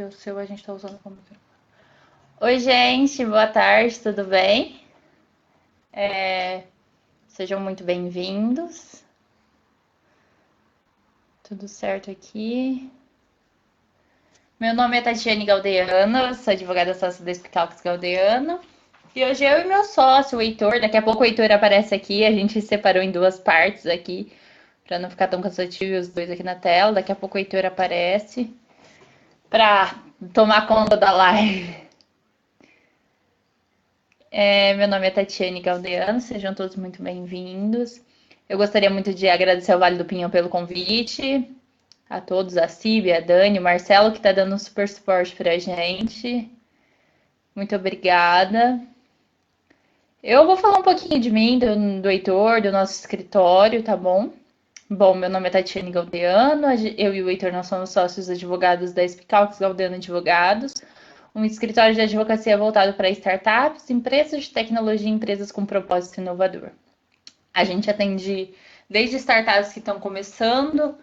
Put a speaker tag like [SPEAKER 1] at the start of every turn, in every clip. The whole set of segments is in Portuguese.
[SPEAKER 1] porque o seu a gente tá usando como microfone. Oi, gente, boa tarde, tudo bem? Sejam muito bem-vindos. Tudo certo aqui? Meu nome é Tatiane Galdeano, sou advogada sócia da Spicalx Galdeano. E hoje eu e meu sócio, o Heitor, daqui a pouco o Heitor aparece aqui, a gente separou em duas partes aqui, para não ficar tão cansativo os dois aqui na tela. Daqui a pouco o Heitor aparece para tomar conta da live. Meu nome é Tatiane Galdeano, sejam todos muito bem-vindos. Eu gostaria muito de agradecer ao Vale do Pinhão pelo convite, a todos, a Cíbia, a Dani, o Marcelo, que está dando um super suporte para a gente. Muito obrigada. Eu vou falar um pouquinho de mim, do Heitor, do nosso escritório, tá bom? Bom, meu nome é Tatiane Galdeano, eu e o Heitor, nós somos sócios advogados da Spicalx Galdeano Advogados, um escritório de advocacia voltado para startups, empresas de tecnologia e empresas com propósito inovador. A gente atende desde startups que estão começando,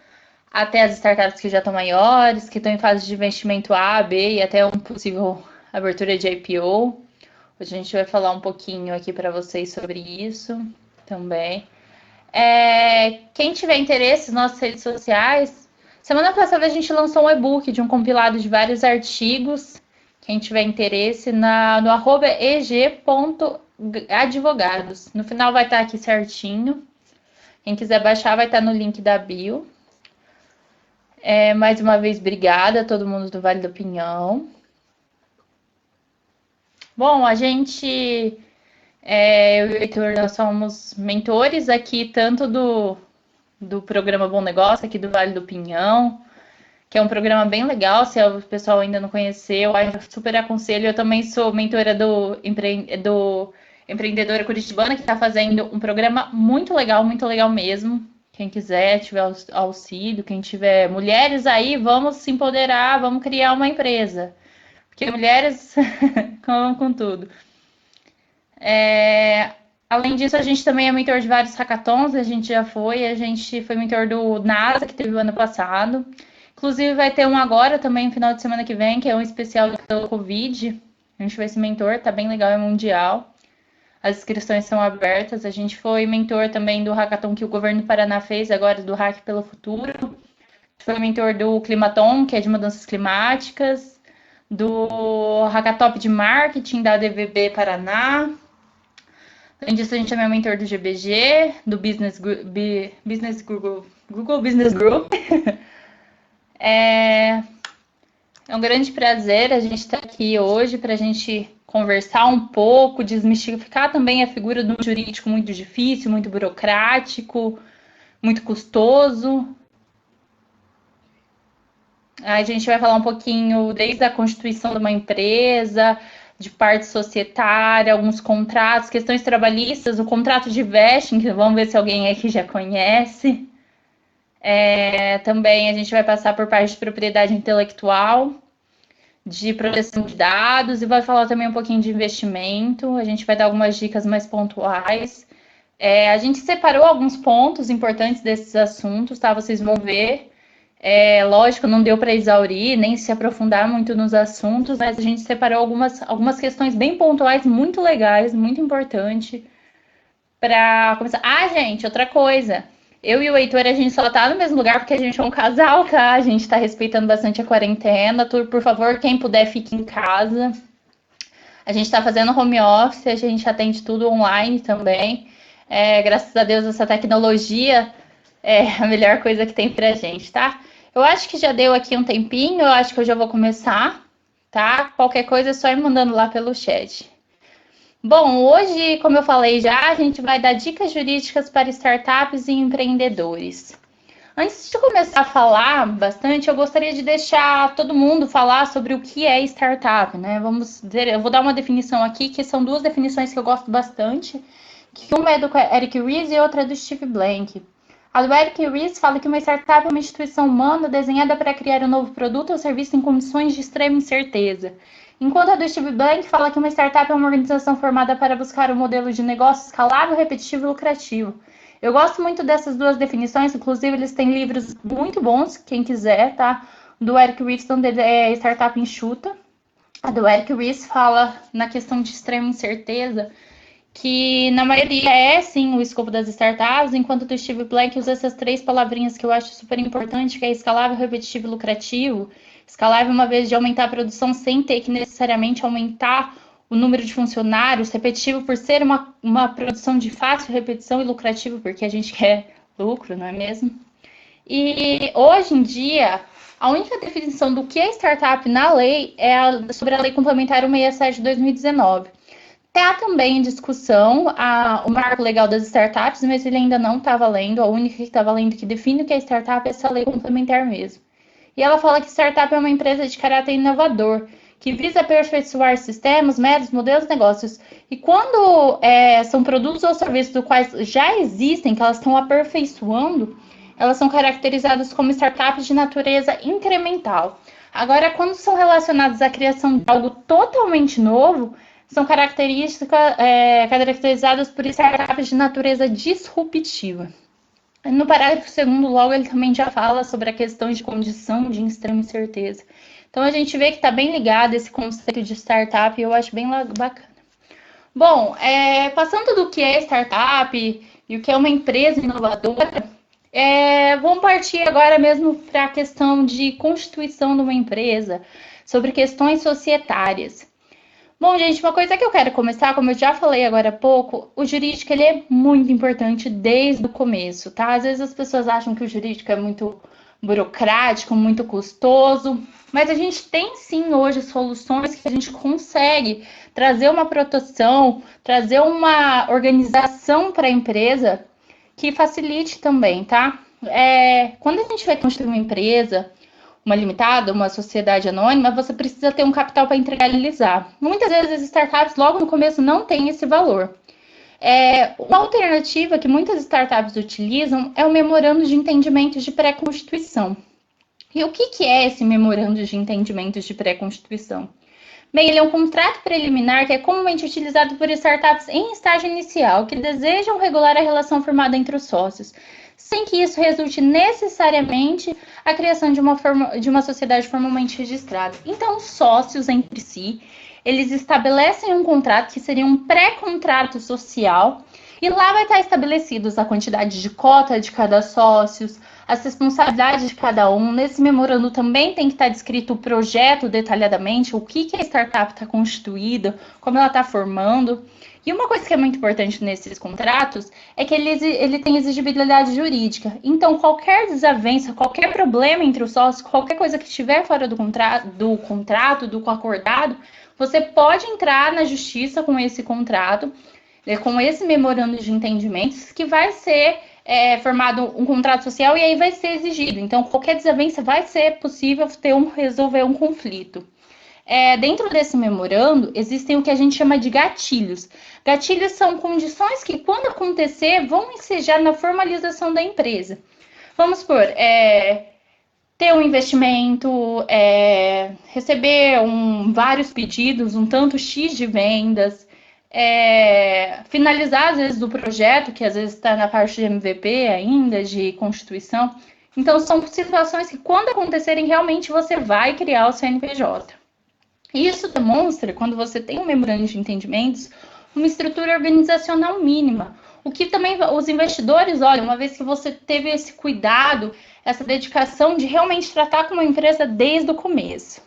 [SPEAKER 1] até as startups que já estão maiores, que estão em fase de investimento A, B e até uma possível abertura de IPO. Hoje a gente vai falar um pouquinho aqui para vocês sobre isso também. Quem tiver interesse nas nossas redes sociais, semana passada a gente lançou um e-book de um compilado de vários artigos. Quem tiver interesse, no @eg.advogados. No final vai estar aqui certinho. Quem quiser baixar vai estar no link da bio. Mais uma vez, obrigada a todo mundo do Vale do Pinhão. Bom, a gente, eu e o Heitor, nós somos mentores aqui, tanto do programa Bom Negócio, aqui do Vale do Pinhão, que é um programa bem legal, se o pessoal ainda não conheceu, eu super aconselho. Eu também sou mentora do Empreendedora Curitibana, que está fazendo um programa muito legal mesmo. Quem quiser, tiver auxílio, quem tiver mulheres aí, vamos se empoderar, vamos criar uma empresa. Porque mulheres vão com tudo. Além disso, a gente também é mentor de vários hackathons, a gente foi mentor do NASA, que teve o ano passado. Inclusive, vai ter um agora também, no final de semana que vem, que é um especial do Covid. A gente vai ser mentor, tá bem legal, é mundial. As inscrições são abertas. A gente foi mentor também do hackathon que o governo do Paraná fez, agora do Hack pelo Futuro. A gente foi mentor do Climaton, que é de mudanças climáticas. Do Hackatop de Marketing da DVB Paraná. Além disso, a gente também é mentor do GBG, do Google Business Group. É um grande prazer a gente estar aqui hoje para a gente conversar um pouco, desmistificar também a figura de um jurídico muito difícil, muito burocrático, muito custoso. A gente vai falar um pouquinho desde a constituição de uma empresa, de parte societária, alguns contratos, questões trabalhistas, o contrato de vesting, que vamos ver se alguém aqui já conhece. Também a gente vai passar por parte de propriedade intelectual, de proteção de dados, e vai falar também um pouquinho de investimento. A gente vai dar algumas dicas mais pontuais. A gente separou alguns pontos importantes desses assuntos, tá? Vocês vão ver. Lógico, não deu para exaurir, nem se aprofundar muito nos assuntos, mas a gente separou algumas questões bem pontuais, muito legais, muito importante para começar. Gente, outra coisa. Eu e o Heitor, a gente só tá no mesmo lugar porque a gente é um casal, tá? A gente tá respeitando bastante a quarentena. Por favor, quem puder, fique em casa. A gente tá fazendo home office, a gente atende tudo online também. Graças a Deus, essa tecnologia é a melhor coisa que tem pra gente, tá? Eu acho que já deu aqui um tempinho, eu acho que eu já vou começar, tá? Qualquer coisa é só ir mandando lá pelo chat. Bom, hoje, como eu falei já, a gente vai dar dicas jurídicas para startups e empreendedores. Antes de começar a falar bastante, eu gostaria de deixar todo mundo falar sobre o que é startup, né? Eu vou dar uma definição aqui, que são duas definições que eu gosto bastante, que uma é do Eric Ries e outra é do Steve Blank. A do Eric Ries fala que uma startup é uma instituição humana desenhada para criar um novo produto ou serviço em condições de extrema incerteza. Enquanto a do Steve Blank fala que uma startup é uma organização formada para buscar um modelo de negócio escalável, repetitivo e lucrativo. Eu gosto muito dessas duas definições, inclusive eles têm livros muito bons, quem quiser, tá? do Eric Ries é Startup Enxuta. A do Eric Ries fala na questão de extrema incerteza, que na maioria é sim o escopo das startups, enquanto do Steve Blank usa essas 3 palavrinhas que eu acho super importante, que é escalável, repetitivo e lucrativo. Escalável uma vez de aumentar a produção sem ter que necessariamente aumentar o número de funcionários, repetitivo por ser uma produção de fácil repetição e lucrativo porque a gente quer lucro, não é mesmo? E hoje em dia, a única definição do que é startup na lei é sobre a Lei Complementar 167 de 2019. Está também em discussão o marco legal das startups, mas ele ainda não está valendo. A única que está valendo que define o que é startup é essa lei complementar mesmo. E ela fala que startup é uma empresa de caráter inovador, que visa aperfeiçoar sistemas, métodos, modelos de negócios. E quando são produtos ou serviços dos quais já existem, que elas estão aperfeiçoando, elas são caracterizadas como startups de natureza incremental. Agora, quando são relacionadas à criação de algo totalmente novo, são caracterizadas por startups de natureza disruptiva. No parágrafo 2º, logo, ele também já fala sobre a questão de condição de extrema incerteza. Então, a gente vê que está bem ligado esse conceito de startup e eu acho bem bacana. Bom, passando do que é startup e o que é uma empresa inovadora, vamos partir agora mesmo para a questão de constituição de uma empresa, sobre questões societárias. Bom, gente, uma coisa que eu quero começar, como eu já falei agora há pouco, o jurídico ele é muito importante desde o começo, tá? Às vezes as pessoas acham que o jurídico é muito burocrático, muito custoso, mas a gente tem sim hoje soluções que a gente consegue trazer uma proteção, trazer uma organização para a empresa que facilite também, tá? Quando a gente vai construir uma empresa, uma limitada, uma sociedade anônima, você precisa ter um capital para integralizar. Muitas vezes as startups logo no começo não têm esse valor. Uma alternativa que muitas startups utilizam é o memorando de entendimentos de pré-constituição. E o que é esse memorando de entendimentos de pré-constituição? Bem, ele é um contrato preliminar que é comumente utilizado por startups em estágio inicial que desejam regular a relação firmada entre os sócios, sem que isso resulte necessariamente a criação de uma sociedade formalmente registrada. Então, os sócios entre si, eles estabelecem um contrato que seria um pré-contrato social e lá vai estar estabelecidos a quantidade de cota de cada sócio, as responsabilidades de cada um. Nesse memorando também tem que estar descrito o projeto detalhadamente, o que a startup está constituída, como ela está formando. E uma coisa que é muito importante nesses contratos é que ele tem exigibilidade jurídica. Então, qualquer desavença, qualquer problema entre os sócios, qualquer coisa que estiver fora do contrato, do acordado, você pode entrar na justiça com esse contrato, com esse memorando de entendimentos, que vai ser formado um contrato social e aí vai ser exigido. Então, qualquer desavença vai ser possível resolver um conflito. Dentro desse memorando, existem o que a gente chama de gatilhos. Gatilhos são condições que, quando acontecer, vão ensejar na formalização da empresa. Vamos supor, ter um investimento, receber vários pedidos, um tanto X de vendas, finalizar, às vezes, do projeto, que às vezes está na parte de MVP ainda, de constituição. Então, são situações que, quando acontecerem, realmente você vai criar o CNPJ. Isso demonstra, quando você tem um memorando de entendimentos, uma estrutura organizacional mínima. O que também os investidores olham, uma vez que você teve esse cuidado, essa dedicação de realmente tratar com uma empresa desde o começo.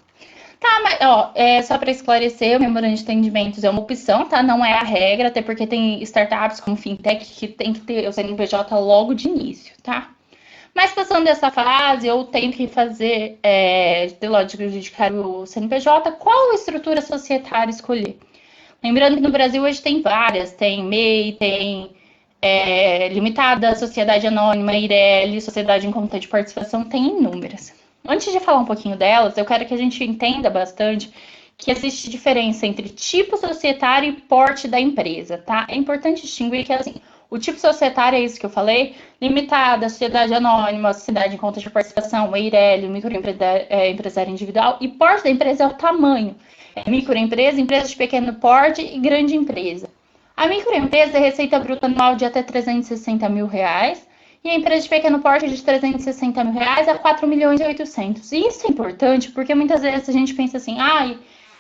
[SPEAKER 1] Tá, mas só para esclarecer, o memorando de entendimentos é uma opção, tá? Não é a regra, até porque tem startups como fintech que tem que ter o CNPJ logo de início, tá? Mas passando dessa fase, eu tenho que fazer, lógico, judicar o CNPJ, qual estrutura societária escolher? Lembrando que no Brasil hoje tem várias, tem MEI, tem Limitada, Sociedade Anônima, IRELI, Sociedade em Conta de Participação, tem inúmeras. Antes de falar um pouquinho delas, eu quero que a gente entenda bastante que existe diferença entre tipo societário e porte da empresa, tá? É importante distinguir que, assim, o tipo societário é isso que eu falei, limitada, sociedade anônima, sociedade em conta de participação, EIRELI, microempresário individual, e porte da empresa é o tamanho. Microempresa, empresa de pequeno porte e grande empresa. A microempresa é receita bruta anual de até R$360 mil, e a empresa de pequeno porte de 360 mil reais a 4 milhões e 800. E isso é importante porque muitas vezes a gente pensa assim,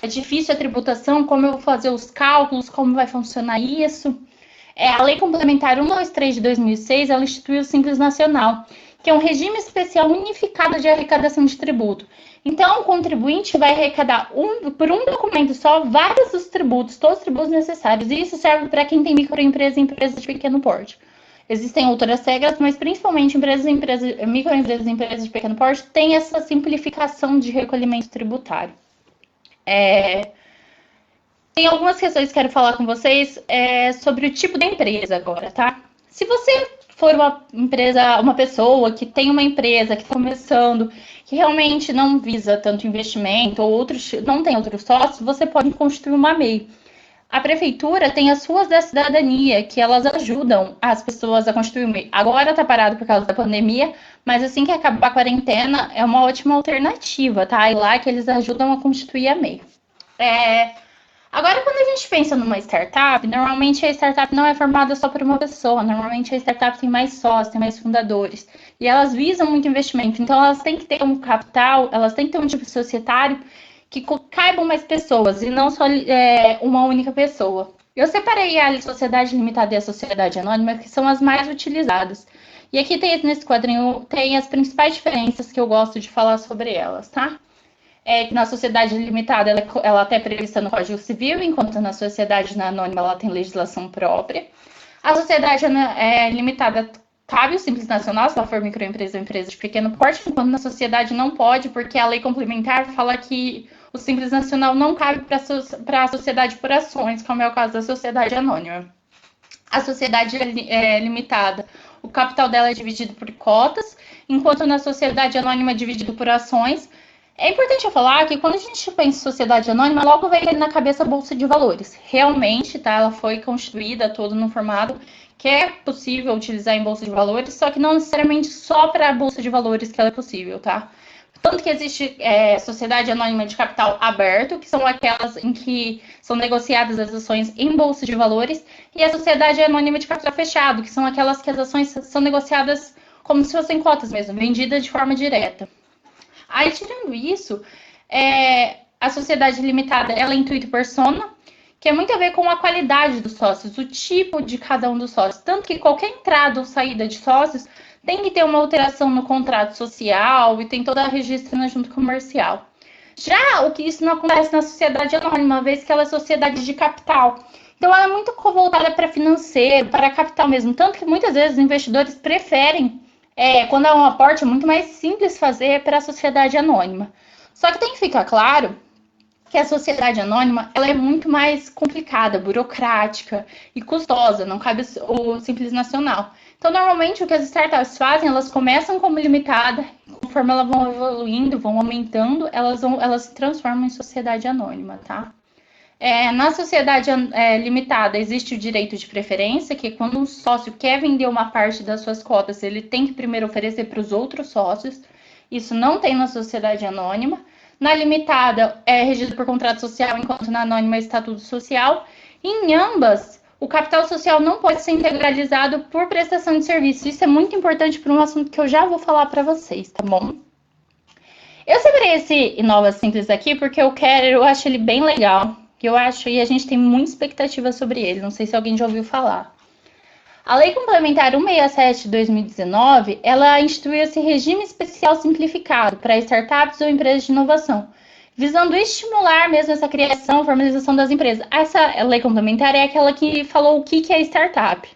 [SPEAKER 1] é difícil a tributação, como eu vou fazer os cálculos, como vai funcionar isso? A Lei Complementar 123 de 2006, ela instituiu o Simples Nacional, que é um regime especial unificado de arrecadação de tributo. Então, o contribuinte vai arrecadar por um documento só vários dos tributos, todos os tributos necessários. E isso serve para quem tem microempresa e empresa de pequeno porte. Existem outras regras, mas principalmente microempresas e empresas de pequeno porte têm essa simplificação de recolhimento tributário. Tem algumas questões que quero falar com vocês sobre o tipo de empresa agora, tá? Se você for uma pessoa que tem uma empresa que está começando, que realmente não visa tanto investimento ou não tem outros sócios, você pode constituir uma MEI. A prefeitura tem as ruas da cidadania, que elas ajudam as pessoas a constituir o MEI. Agora está parado por causa da pandemia, mas assim que acabar a quarentena, é uma ótima alternativa, tá? E lá que eles ajudam a constituir a MEI. Agora, quando a gente pensa numa startup, normalmente a startup não é formada só por uma pessoa. Normalmente a startup tem mais sócios, tem mais fundadores. E elas visam muito investimento. Então, elas têm que ter um capital, elas têm que ter um tipo societário que caibam mais pessoas e não só uma única pessoa. Eu separei a sociedade limitada e a sociedade anônima, que são as mais utilizadas. E aqui nesse quadrinho tem as principais diferenças que eu gosto de falar sobre elas, tá? Na sociedade limitada, ela até é prevista no Código Civil, enquanto na sociedade anônima ela tem legislação própria. A sociedade limitada cabe o Simples Nacional, se ela for microempresa ou empresa de pequeno porte, enquanto na sociedade não pode, porque a lei complementar fala que o Simples Nacional não cabe para a sociedade por ações, como é o caso da sociedade anônima. A sociedade limitada, o capital dela é dividido por cotas, enquanto na sociedade anônima é dividido por ações. É importante eu falar que quando a gente pensa em sociedade anônima, logo vem ali na cabeça a Bolsa de Valores. Realmente, tá? Ela foi constituída toda no formato que é possível utilizar em Bolsa de Valores, só que não necessariamente só para a Bolsa de Valores que ela é possível, tá? Tanto que existe sociedade anônima de capital aberto, que são aquelas em que são negociadas as ações em Bolsa de Valores, e a sociedade anônima de capital fechado, que são aquelas que as ações são negociadas como se fossem cotas mesmo, vendidas de forma direta. Aí, tirando isso, a sociedade limitada, ela é intuito persona, que é muito a ver com a qualidade dos sócios, o tipo de cada um dos sócios. Tanto que qualquer entrada ou saída de sócios tem que ter uma alteração no contrato social e tem toda a registra na junta comercial. Já o que isso não acontece na sociedade anônima, uma vez que ela é sociedade de capital. Então, ela é muito voltada para financeiro, para capital mesmo. Tanto que muitas vezes os investidores preferem quando é um aporte, é muito mais simples fazer para a sociedade anônima. Só que tem que ficar claro que a sociedade anônima ela é muito mais complicada, burocrática e custosa, não cabe o Simples Nacional. Então, normalmente, o que as startups fazem, elas começam como limitada, conforme elas vão evoluindo, vão aumentando, elas se transformam em sociedade anônima, tá? Na sociedade limitada, existe o direito de preferência, que quando um sócio quer vender uma parte das suas cotas, ele tem que primeiro oferecer para os outros sócios. Isso não tem na sociedade anônima. Na limitada, é regido por contrato social, enquanto na anônima é estatuto social. Em ambas, o capital social não pode ser integralizado por prestação de serviço. Isso é muito importante para um assunto que eu já vou falar para vocês, tá bom? Eu separei esse Inova Simples aqui porque eu acho ele bem legal. E a gente tem muita expectativa sobre ele, não sei se alguém já ouviu falar. A Lei Complementar 167 de 2019, ela instituiu esse regime especial simplificado para startups ou empresas de inovação, visando estimular mesmo essa criação, formalização das empresas. Essa lei complementar é aquela que falou o que é startup.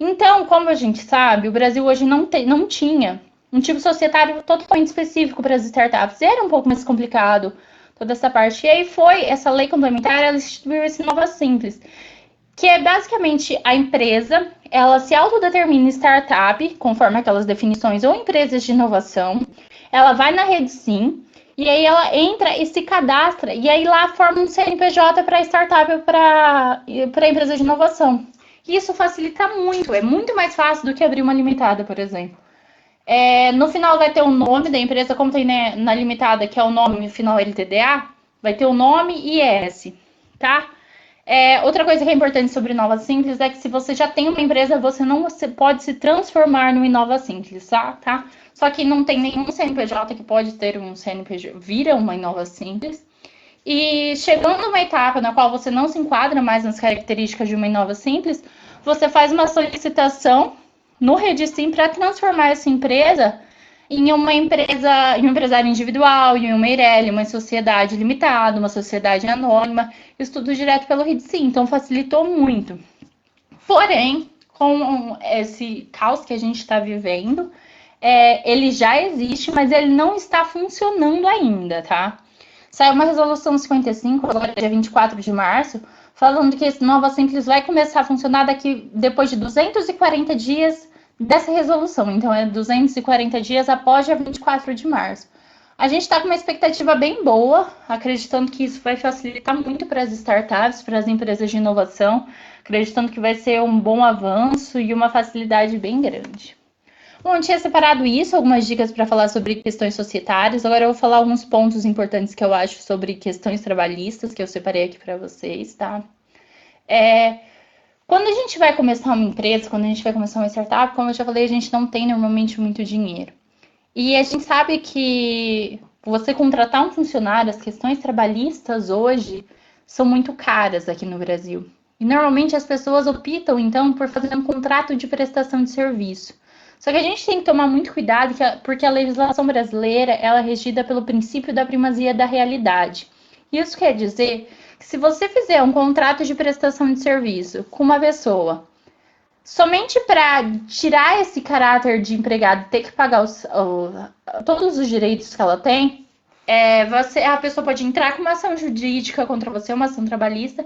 [SPEAKER 1] Então, como a gente sabe, o Brasil hoje não tinha um tipo societário totalmente específico para as startups. Era um pouco mais complicado toda essa parte. E aí foi essa lei complementar, ela instituiu esse Nova Simples, que é basicamente a empresa, ela se autodetermina startup, conforme aquelas definições, ou empresas de inovação, ela vai na rede Sim, e aí ela entra e se cadastra, e aí lá forma um CNPJ para startup, para empresa de inovação. E isso facilita muito, é muito mais fácil do que abrir uma limitada, por exemplo. No final vai ter o nome da empresa, como tem na limitada, que é o nome final LTDA, vai ter o nome e IS, tá? Outra coisa que é importante sobre Inova Simples é que se você já tem uma empresa, você pode se transformar no Inova Simples, tá? Só que não tem nenhum CNPJ que pode ter um CNPJ, vira uma Inova Simples. E chegando numa etapa na qual você não se enquadra mais nas características de uma Inova Simples, você faz uma solicitação no Redsim para transformar essa empresa em uma empresa, em um empresário individual, em uma EIRELI, uma sociedade limitada, uma sociedade anônima, isso tudo direto pelo Redsim, então facilitou muito. Porém, com esse caos que a gente está vivendo, ele já existe, mas ele não está funcionando ainda, tá? Saiu uma resolução 55, agora dia 24 de março, falando que esse Nova Simples vai começar a funcionar depois de 240 dias dessa resolução. Então, é 240 dias após dia 24 de março. A gente está com uma expectativa bem boa, acreditando que isso vai facilitar muito para as startups, para as empresas de inovação, acreditando que vai ser um bom avanço e uma facilidade bem grande. Bom, eu tinha separado isso, algumas dicas para falar sobre questões societárias. Agora eu vou falar alguns pontos importantes que eu acho sobre questões trabalhistas, que eu separei aqui para vocês, tá? Quando a gente vai começar uma empresa, quando a gente vai começar uma startup, como eu já falei, a gente não tem normalmente muito dinheiro. E a gente sabe que você contratar um funcionário, as questões trabalhistas hoje são muito caras aqui no Brasil. E normalmente as pessoas optam, então, por fazer um contrato de prestação de serviço. Só que a gente tem que tomar muito cuidado, porque a legislação brasileira ela é regida pelo princípio da primazia da realidade. Isso quer dizer que se você fizer um contrato de prestação de serviço com uma pessoa, somente para tirar esse caráter de empregado, ter que pagar todos os direitos que ela tem, a pessoa pode entrar com uma ação jurídica contra você, uma ação trabalhista,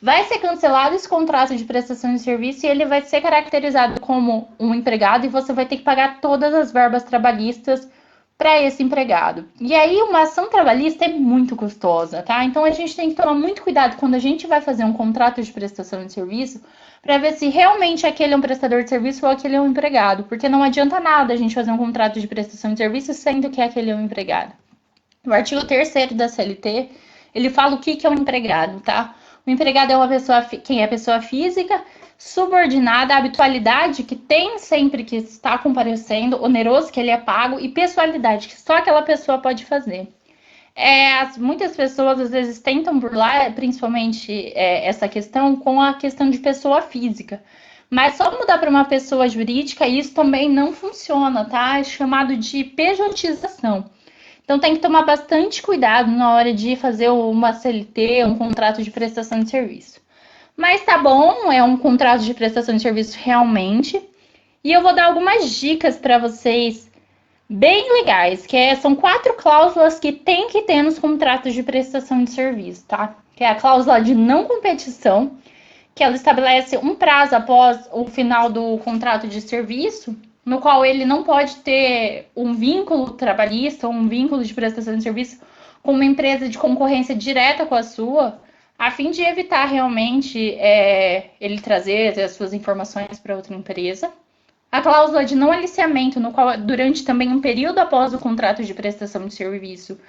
[SPEAKER 1] vai ser cancelado esse contrato de prestação de serviço e ele vai ser caracterizado como um empregado e você vai ter que pagar todas as verbas trabalhistas para esse empregado. E aí uma ação trabalhista é muito custosa, tá? Então a gente tem que tomar muito cuidado quando a gente vai fazer um contrato de prestação de serviço para ver se realmente aquele é um prestador de serviço ou aquele é um empregado, porque não adianta nada a gente fazer um contrato de prestação de serviço sendo que aquele é um empregado. O artigo 3º da CLT, ele fala o que é um empregado, tá? O empregado é uma pessoa, quem é pessoa física, subordinada à habitualidade que tem sempre que está comparecendo, oneroso que ele é pago e pessoalidade que só aquela pessoa pode fazer. Muitas pessoas às vezes tentam burlar, principalmente essa questão, com a questão de pessoa física. Mas só mudar para uma pessoa jurídica, isso também não funciona, tá? É chamado de pejotização. Então tem que tomar bastante cuidado na hora de fazer uma CLT, um contrato de prestação de serviço. Mas tá bom, é um contrato de prestação de serviço realmente. E eu vou dar algumas dicas para vocês bem legais, são 4 cláusulas que tem que ter nos contratos de prestação de serviço, tá? Que é a cláusula de não competição, que ela estabelece um prazo após o final do contrato de serviço, no qual ele não pode ter um vínculo trabalhista ou um vínculo de prestação de serviço com uma empresa de concorrência direta com a sua, a fim de evitar realmente ele trazer as suas informações para outra empresa. A cláusula de não aliciamento, no qual, durante também um período após o contrato de prestação de serviço,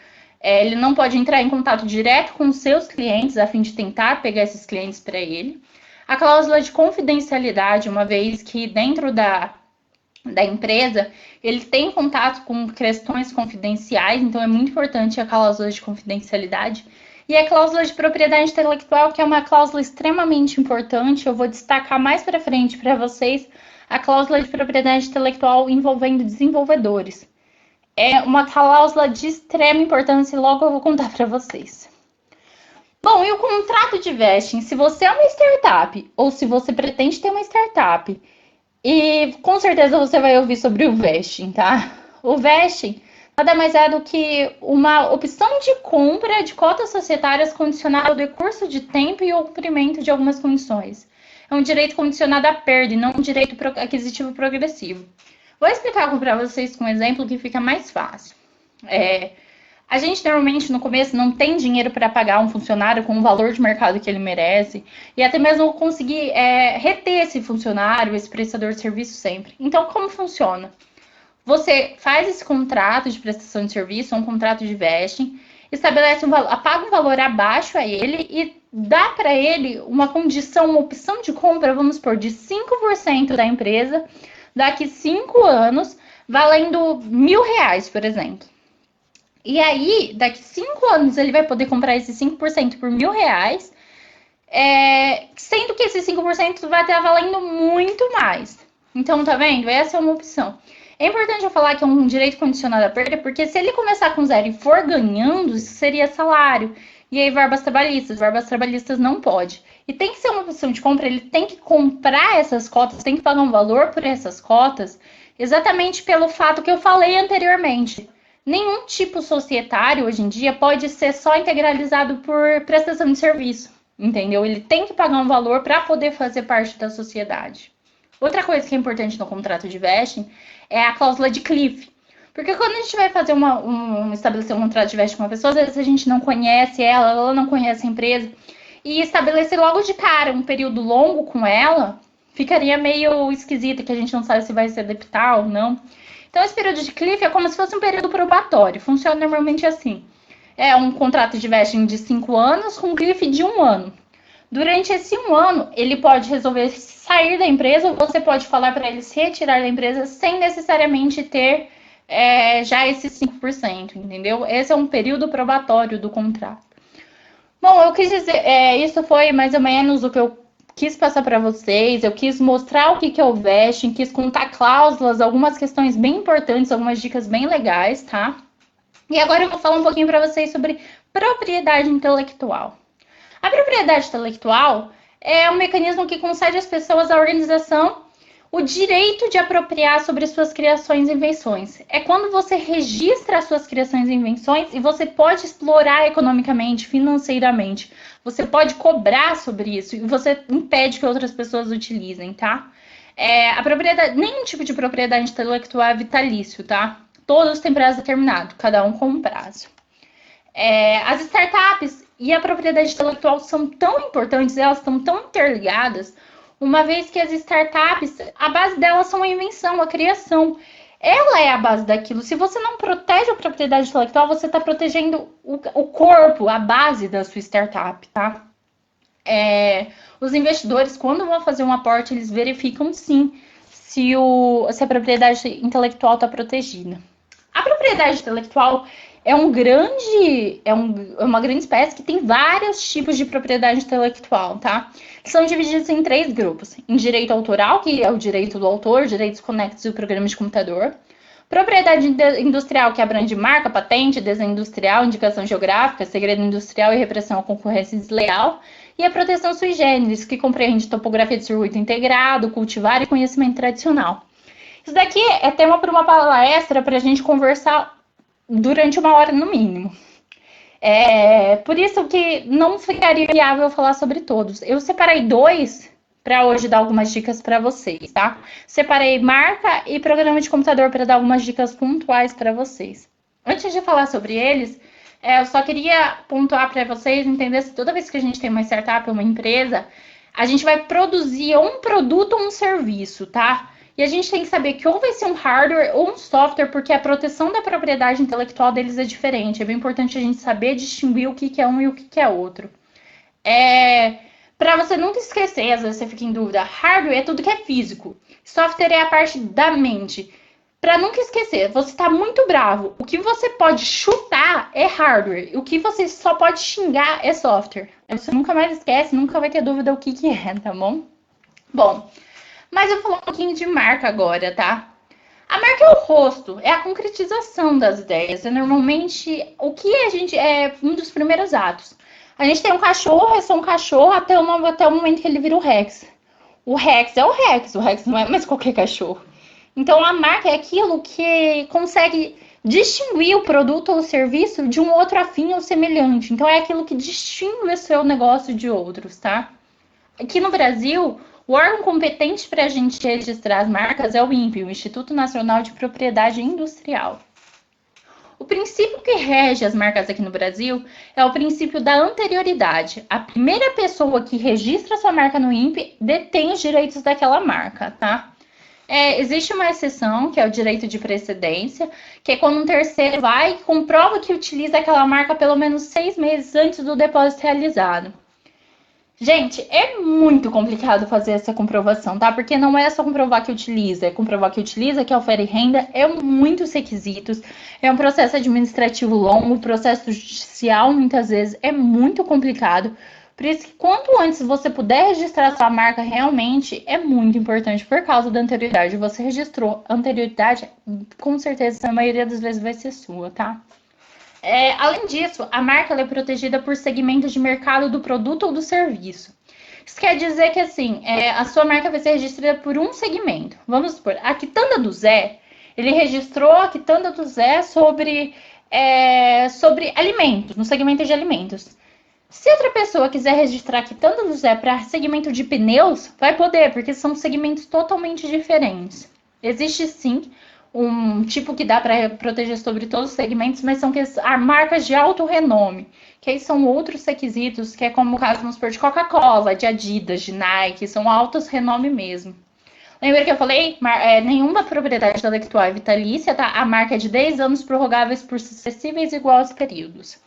[SPEAKER 1] ele não pode entrar em contato direto com os seus clientes, a fim de tentar pegar esses clientes para ele. A cláusula de confidencialidade, uma vez que dentro da empresa, ele tem contato com questões confidenciais, então é muito importante a cláusula de confidencialidade. E a cláusula de propriedade intelectual, que é uma cláusula extremamente importante, eu vou destacar mais para frente para vocês, a cláusula de propriedade intelectual envolvendo desenvolvedores. É uma cláusula de extrema importância e logo eu vou contar para vocês. Bom, e o contrato de vesting? Se você é uma startup ou se você pretende ter uma startup, e com certeza você vai ouvir sobre o vesting, tá? O vesting nada mais é do que uma opção de compra de cotas societárias condicionada ao decurso de tempo e ao cumprimento de algumas condições. É um direito condicionado à perda e não um direito aquisitivo progressivo. Vou explicar para vocês com um exemplo que fica mais fácil. A gente normalmente no começo não tem dinheiro para pagar um funcionário com o valor de mercado que ele merece e até mesmo conseguir reter esse funcionário, esse prestador de serviço sempre. Então, como funciona? Você faz esse contrato de prestação de serviço, um contrato de vesting, estabelece paga um valor abaixo a ele e dá para ele uma condição, uma opção de compra, vamos supor, de 5% da empresa daqui 5 anos, valendo R$ 1.000, por exemplo. E aí, daqui 5 anos, ele vai poder comprar esses 5% por R$ 1.000, sendo que esses 5% vai estar valendo muito mais. Então, tá vendo? Essa é uma opção. É importante eu falar que é um direito condicionado à perda, porque se ele começar com zero e for ganhando, isso seria salário. E aí, verbas trabalhistas não pode. E tem que ser uma opção de compra, ele tem que comprar essas cotas, tem que pagar um valor por essas cotas, exatamente pelo fato que eu falei anteriormente. Nenhum tipo societário, hoje em dia, pode ser só integralizado por prestação de serviço, entendeu? Ele tem que pagar um valor para poder fazer parte da sociedade. Outra coisa que é importante no contrato de vesting é a cláusula de cliff. Porque quando a gente vai fazer estabelecer um contrato de vesting com uma pessoa, às vezes a gente não conhece ela não conhece a empresa, e estabelecer logo de cara um período longo com ela, ficaria meio esquisito, que a gente não sabe se vai se adaptar ou não. Então, esse período de cliff é como se fosse um período probatório. Funciona normalmente assim. É um contrato de vesting de 5 anos com cliff de 1 ano. Durante esse 1 ano, ele pode resolver sair da empresa, ou você pode falar para ele se retirar da empresa sem necessariamente ter já esses 5%, entendeu? Esse é um período probatório do contrato. Bom, eu quis dizer, isso foi mais ou menos o que eu quis passar para vocês. Eu quis mostrar o que é o vesting, quis contar cláusulas, algumas questões bem importantes, algumas dicas bem legais, tá? E agora eu vou falar um pouquinho para vocês sobre propriedade intelectual. A propriedade intelectual é um mecanismo que concede às pessoas, à organização, o direito de apropriar sobre suas criações e invenções. É quando você registra as suas criações e invenções e você pode explorar economicamente, financeiramente. Você pode cobrar sobre isso e você impede que outras pessoas utilizem, tá? A propriedade, nenhum tipo de propriedade intelectual é vitalício, tá? Todos têm prazo determinado, cada um com um prazo. As startups e a propriedade intelectual são tão importantes, elas estão tão interligadas, uma vez que as startups, a base delas são a invenção, a criação. Ela é a base daquilo. Se você não protege a propriedade intelectual, você está protegendo o corpo, a base da sua startup, tá? Os investidores, quando vão fazer um aporte, eles verificam sim se a propriedade intelectual está protegida. A propriedade intelectual é uma grande espécie que tem vários tipos de propriedade intelectual, tá? São divididos em 3 grupos. Em direito autoral, que é o direito do autor, direitos conexos e programas de computador. Propriedade industrial, que abrange marca, patente, desenho industrial, indicação geográfica, segredo industrial e repressão à concorrência desleal. E a proteção sui generis, que compreende topografia de circuito integrado, cultivar e conhecimento tradicional. Isso daqui é tema para uma palestra para a gente conversar durante 1 hora no mínimo. Por isso que não ficaria viável falar sobre todos. Eu separei 2 para hoje dar algumas dicas para vocês, tá? Separei marca e programa de computador para dar algumas dicas pontuais para vocês. Antes de falar sobre eles, eu só queria pontuar para vocês entender se toda vez que a gente tem uma startup, uma empresa, a gente vai produzir um produto ou um serviço, tá? E a gente tem que saber que ou vai ser um hardware ou um software, porque a proteção da propriedade intelectual deles é diferente. É bem importante a gente saber distinguir o que é um e o que é outro. Para você nunca esquecer, às vezes você fica em dúvida, hardware é tudo que é físico. Software é a parte da mente. Para nunca esquecer, você está muito bravo. O que você pode chutar é hardware. O que você só pode xingar é software. Você nunca mais esquece, nunca vai ter dúvida o que é, tá bom? Bom, mas eu vou falar um pouquinho de marca agora, tá? A marca é o rosto, é a concretização das ideias. É normalmente o que a gente é um dos primeiros atos. A gente tem um cachorro, é só um cachorro até o momento que ele vira o Rex. O Rex é o Rex não é mais qualquer cachorro. Então a marca é aquilo que consegue distinguir o produto ou o serviço de um outro afim ou semelhante. Então é aquilo que distingue o seu negócio de outros, tá? Aqui no Brasil, o órgão competente para a gente registrar as marcas é o INPI, o Instituto Nacional de Propriedade Industrial. O princípio que rege as marcas aqui no Brasil é o princípio da anterioridade. A primeira pessoa que registra sua marca no INPI detém os direitos daquela marca, tá? Existe uma exceção, que é o direito de precedência, que é quando um terceiro vai e comprova que utiliza aquela marca pelo menos 6 meses antes do depósito realizado. Gente, é muito complicado fazer essa comprovação, tá? Porque não é só comprovar que utiliza, é comprovar que utiliza, que ofere renda, é muitos requisitos, é um processo administrativo longo, processo judicial muitas vezes é muito complicado. Por isso que quanto antes você puder registrar sua marca realmente é muito importante por causa da anterioridade. Você registrou anterioridade, com certeza a maioria das vezes vai ser sua, tá? Além disso, a marca é protegida por segmentos de mercado do produto ou do serviço. Isso quer dizer que assim, a sua marca vai ser registrada por um segmento. Vamos supor, a quitanda do Zé, ele registrou a quitanda do Zé sobre alimentos, no segmento de alimentos. Se outra pessoa quiser registrar a quitanda do Zé para segmento de pneus, vai poder, porque são segmentos totalmente diferentes. Existe sim um tipo que dá para proteger sobre todos os segmentos, mas são marcas de alto renome, que aí são outros requisitos, que é como o caso, vamos supor, de Coca-Cola, de Adidas, de Nike, são altos renome mesmo. Lembra que eu falei? Nenhuma propriedade intelectual é vitalícia, tá? A marca é de 10 anos prorrogáveis por sucessíveis iguais períodos.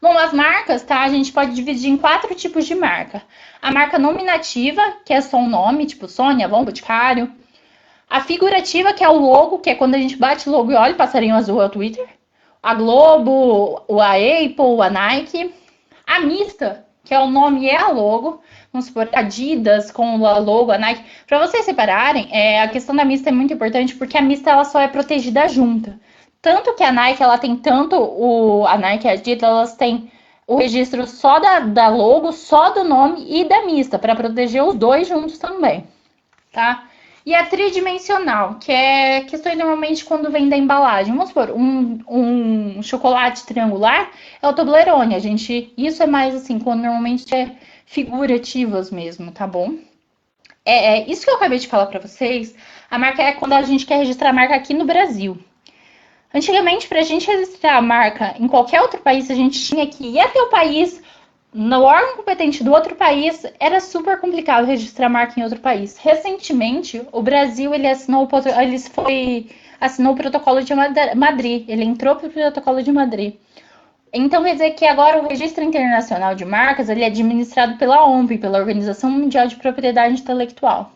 [SPEAKER 1] Bom, as marcas, tá? A gente pode dividir em 4 tipos de marca. A marca nominativa, que é só um nome, tipo Sônia, Avon, Boticário. A figurativa, que é o logo, que é quando a gente bate o logo e olha o passarinho azul é o Twitter. A Globo, a Apple, a Nike. A mista, que é o nome e a logo. Vamos supor, Adidas com a logo, a Nike. Para vocês separarem, a questão da mista é muito importante, porque a mista ela só é protegida junta. Tanto que a Nike, ela tem a Nike e a Adidas, elas têm o registro só da logo, só do nome e da mista, para proteger os dois juntos também, tá? E a tridimensional, que é questão normalmente quando vem da embalagem. Vamos supor, um chocolate triangular é o Toblerone. Isso é mais assim, quando normalmente é figurativas mesmo, tá bom? Isso que eu acabei de falar para vocês, a marca é quando a gente quer registrar a marca aqui no Brasil. Antigamente, para a gente registrar a marca em qualquer outro país, a gente tinha que ir até o país, no órgão competente do outro país, era super complicado registrar a marca em outro país. Recentemente, o Brasil assinou o protocolo de Madrid, ele entrou para o protocolo de Madrid. Então, quer dizer que agora o Registro Internacional de Marcas ele é administrado pela OMP, pela Organização Mundial de Propriedade Intelectual.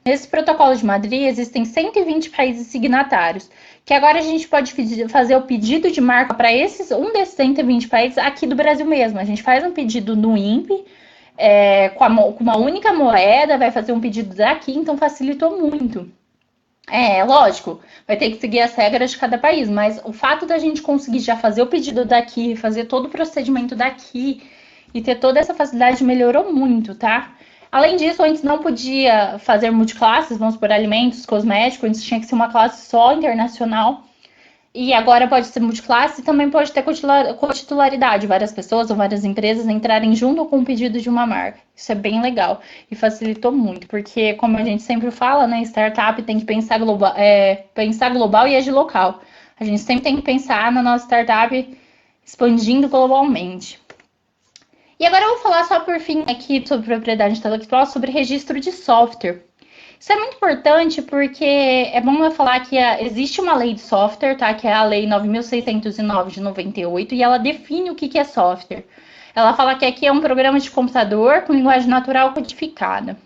[SPEAKER 1] Nesse protocolo de Madrid, existem 120 países signatários, que agora a gente pode fazer o pedido de marca para um desses 120 países aqui do Brasil mesmo. A gente faz um pedido no INPE, com uma única moeda, vai fazer um pedido daqui, então facilitou muito. Lógico, vai ter que seguir as regras de cada país, mas o fato da gente conseguir já fazer o pedido daqui, fazer todo o procedimento daqui e ter toda essa facilidade melhorou muito, tá? Além disso, antes não podia fazer multiclasses, vamos por alimentos, cosméticos, antes tinha que ser uma classe só internacional. E agora pode ser multiclasse e também pode ter cotitularidade. Várias pessoas ou várias empresas entrarem junto com o pedido de uma marca. Isso é bem legal e facilitou muito, porque como a gente sempre fala, né, startup tem que pensar global e agir local. A gente sempre tem que pensar na nossa startup expandindo globalmente. E agora eu vou falar só por fim aqui sobre propriedade intelectual, sobre registro de software. Isso é muito importante porque é bom eu falar que existe uma lei de software, tá? Que é a Lei 9.609 de 98 e ela define o que é software. Ela fala que aqui é um programa de computador com linguagem natural codificada.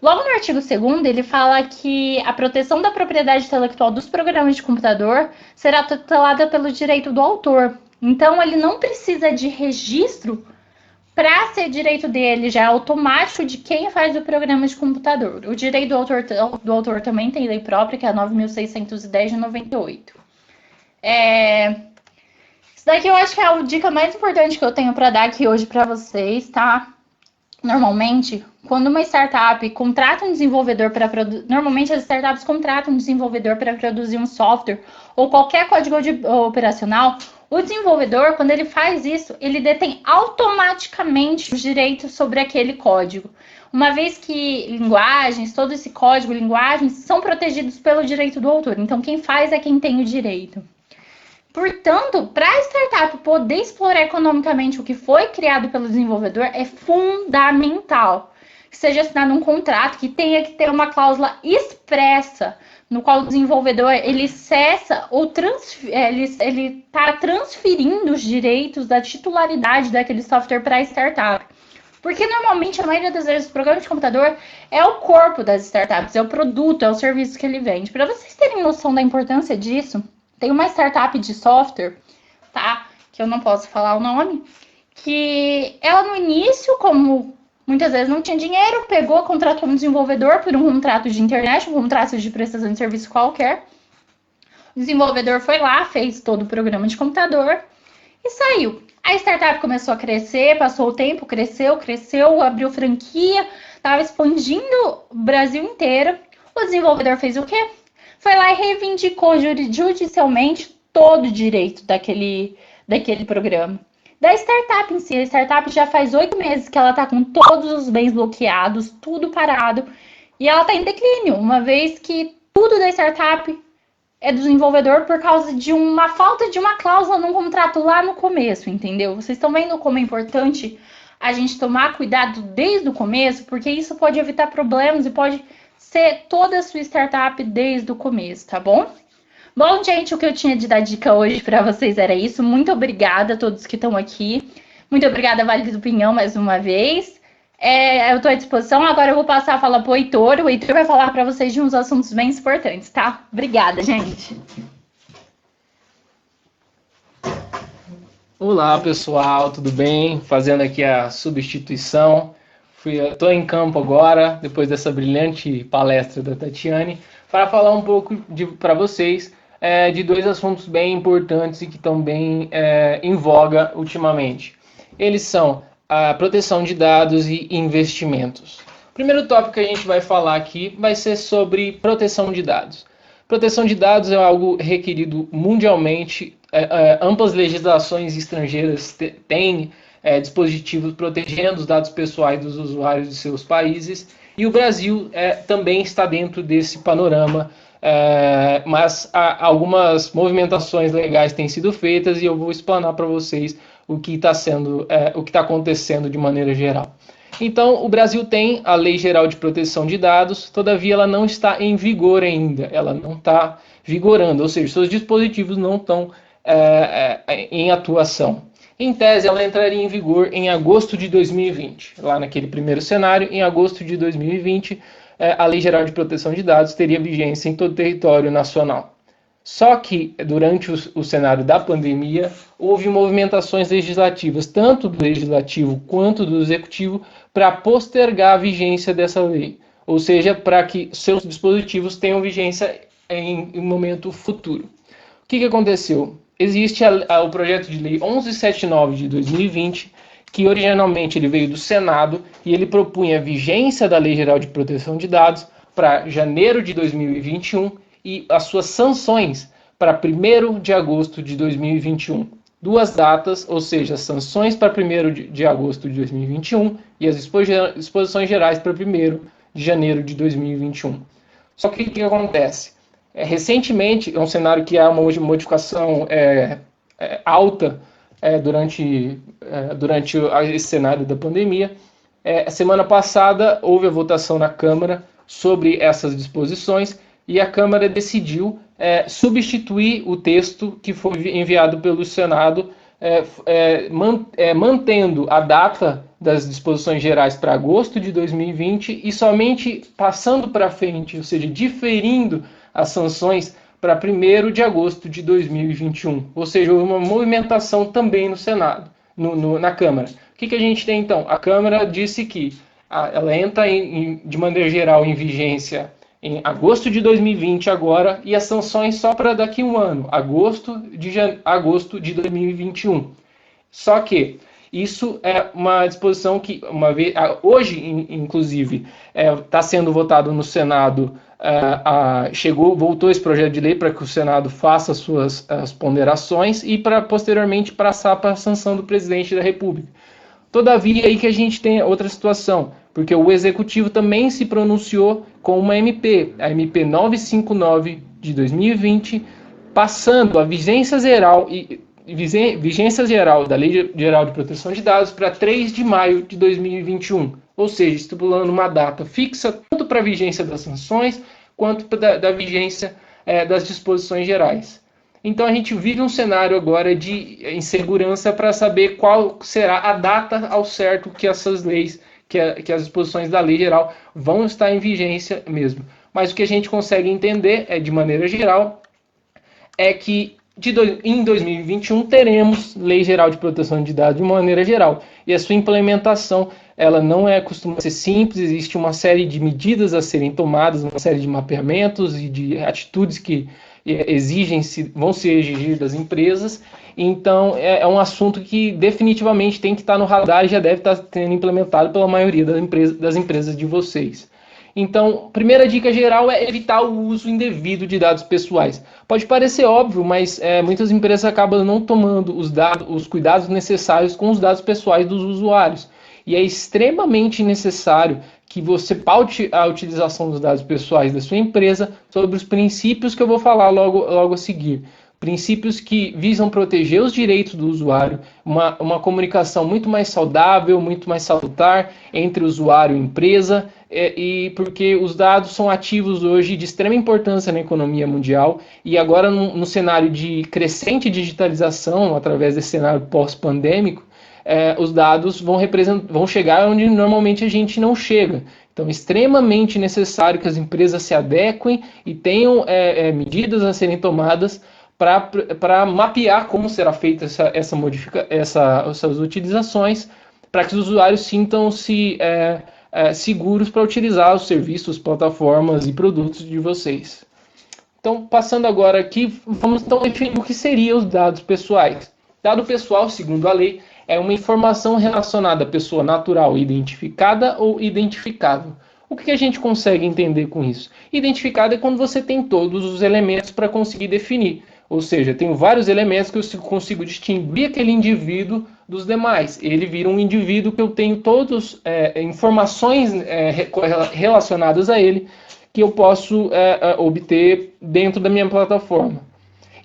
[SPEAKER 1] Logo no artigo 2º, ele fala que a proteção da propriedade intelectual dos programas de computador será tutelada pelo direito do autor. Então, ele não precisa de registro para ser direito dele, já é automático de quem faz o programa de computador. O direito do autor também tem lei própria, que é a 9.610 de 98. Isso daqui eu acho que é a dica mais importante que eu tenho para dar aqui hoje para vocês, tá? Normalmente, quando uma startup contrata um desenvolvedor para produzir... Normalmente, as startups contratam um desenvolvedor para produzir um software ou qualquer código operacional. O desenvolvedor, quando ele faz isso, ele detém automaticamente os direitos sobre aquele código. Uma vez que linguagens, todo esse código, linguagens, são protegidos pelo direito do autor. Então, quem faz é quem tem o direito. Portanto, para a startup poder explorar economicamente o que foi criado pelo desenvolvedor, é fundamental que seja assinado um contrato, que tenha que ter uma cláusula expressa no qual o desenvolvedor ele cessa ou ele está transferindo os direitos da titularidade daquele software para a startup. Porque normalmente a maioria das vezes o programa de computador é o corpo das startups, é o produto, é o serviço que ele vende. Para vocês terem noção da importância disso, tem uma startup de software, tá? Que eu não posso falar o nome, que ela no início, como muitas vezes não tinha dinheiro, pegou, contratou um desenvolvedor por um contrato de internet, um contrato de prestação de serviço qualquer. O desenvolvedor foi lá, fez todo o programa de computador e saiu. A startup começou a crescer, passou o tempo, cresceu, abriu franquia, estava expandindo o Brasil inteiro. O desenvolvedor fez o quê? Foi lá e reivindicou judicialmente todo o direito daquele programa. Da startup em si, a startup já faz 8 meses que ela está com todos os bens bloqueados, tudo parado, e ela está em declínio, uma vez que tudo da startup é do desenvolvedor por causa de uma falta de uma cláusula num contrato lá no começo, entendeu? Vocês estão vendo como é importante a gente tomar cuidado desde o começo, porque isso pode evitar problemas e pode ser toda a sua startup desde o começo, tá bom? Bom, gente, o que eu tinha de dar dica hoje para vocês era isso. Muito obrigada a todos que estão aqui. Muito obrigada, Vale do Pinhão, mais uma vez. Eu estou à disposição. Agora eu vou passar a fala para o Heitor. O Heitor vai falar para vocês de uns assuntos bem importantes, tá? Obrigada, gente.
[SPEAKER 2] Olá, pessoal, tudo bem? Fazendo aqui a substituição. Estou em campo agora, depois dessa brilhante palestra da Tatiane, para falar um pouco para vocês de dois assuntos bem importantes e que estão bem em voga ultimamente. Eles são a proteção de dados e investimentos. O primeiro tópico que a gente vai falar aqui vai ser sobre proteção de dados. Proteção de dados é algo requerido mundialmente. Amplas legislações estrangeiras têm dispositivos protegendo os dados pessoais dos usuários de seus países, e o Brasil também está dentro desse panorama, mas algumas movimentações legais têm sido feitas e eu vou explanar para vocês o que está acontecendo de maneira geral. Então, o Brasil tem a Lei Geral de Proteção de Dados, todavia ela não está em vigor ainda, ela não está vigorando, ou seja, seus dispositivos não estão em atuação. Em tese, ela entraria em vigor em agosto de 2020. Lá naquele primeiro cenário, em agosto de 2020, a Lei Geral de Proteção de Dados teria vigência em todo o território nacional. Só que, durante o cenário da pandemia, houve movimentações legislativas, tanto do Legislativo quanto do Executivo, para postergar a vigência dessa lei. Ou seja, para que seus dispositivos tenham vigência em um momento futuro. O que aconteceu? Existe o projeto de lei 1179 de 2020, que originalmente ele veio do Senado e ele propunha a vigência da Lei Geral de Proteção de Dados para janeiro de 2021 e as suas sanções para 1º de agosto de 2021. Duas datas, ou seja, as sanções para 1º de agosto de 2021 e as disposições gerais para 1º de janeiro de 2021. Só que o que acontece? Recentemente, é um cenário que há uma modificação alta durante esse cenário da pandemia. Semana passada, houve a votação na Câmara sobre essas disposições e a Câmara decidiu substituir o texto que foi enviado pelo Senado, mantendo a data das disposições gerais para agosto de 2020 e somente passando para frente, ou seja, diferindo as sanções para 1º de agosto de 2021. Ou seja, houve uma movimentação também no Senado, na Câmara. O que a gente tem então? A Câmara disse que ela entra de maneira geral em vigência em agosto de 2020 agora, e as sanções só para daqui a um ano, agosto de 2021. Só que isso é uma disposição que, hoje, inclusive, está sendo votado no Senado. Voltou esse projeto de lei para que o Senado faça as ponderações e para posteriormente passar para a sanção do presidente da República. Todavia, aí que a gente tem outra situação, porque o Executivo também se pronunciou com uma MP, a MP 959 de 2020, passando a vigência geral vigência geral da Lei Geral de Proteção de Dados para 3 de maio de 2021, ou seja, estipulando uma data fixa tanto para a vigência das sanções quanto da vigência das disposições gerais. Então a gente vive um cenário agora de insegurança para saber qual será a data ao certo que essas leis, que as disposições da lei geral vão estar em vigência mesmo. Mas o que a gente consegue entender, de maneira geral, é que em 2021 teremos Lei Geral de Proteção de Dados de maneira geral. E a sua implementação, ela não costuma ser simples, existe uma série de medidas a serem tomadas, uma série de mapeamentos e de atitudes que vão ser exigidas das empresas. Então é um assunto que definitivamente tem que estar no radar e já deve estar sendo implementado pela maioria das empresas de vocês. Então, primeira dica geral é evitar o uso indevido de dados pessoais. Pode parecer óbvio, mas muitas empresas acabam não tomando os cuidados necessários com os dados pessoais dos usuários. E é extremamente necessário que você paute a utilização dos dados pessoais da sua empresa sobre os princípios que eu vou falar logo a seguir. Princípios que visam proteger os direitos do usuário, uma comunicação muito mais saudável, muito mais salutar entre usuário e empresa, e porque os dados são ativos hoje de extrema importância na economia mundial, e agora no cenário de crescente digitalização, através desse cenário pós-pandêmico, os dados vão chegar onde normalmente a gente não chega. Então, é extremamente necessário que as empresas se adequem e tenham medidas a serem tomadas para mapear como será feita essas utilizações, para que os usuários sintam-se seguros para utilizar os serviços, plataformas e produtos de vocês. Então, passando agora aqui, vamos então definir o que seriam os dados pessoais. Dado pessoal, segundo a lei, é uma informação relacionada à pessoa natural identificada ou identificável. O que a gente consegue entender com isso? Identificado é quando você tem todos os elementos para conseguir definir. Ou seja, tenho vários elementos que eu consigo distinguir aquele indivíduo dos demais. Ele vira um indivíduo que eu tenho todas informações relacionadas a ele que eu posso obter dentro da minha plataforma.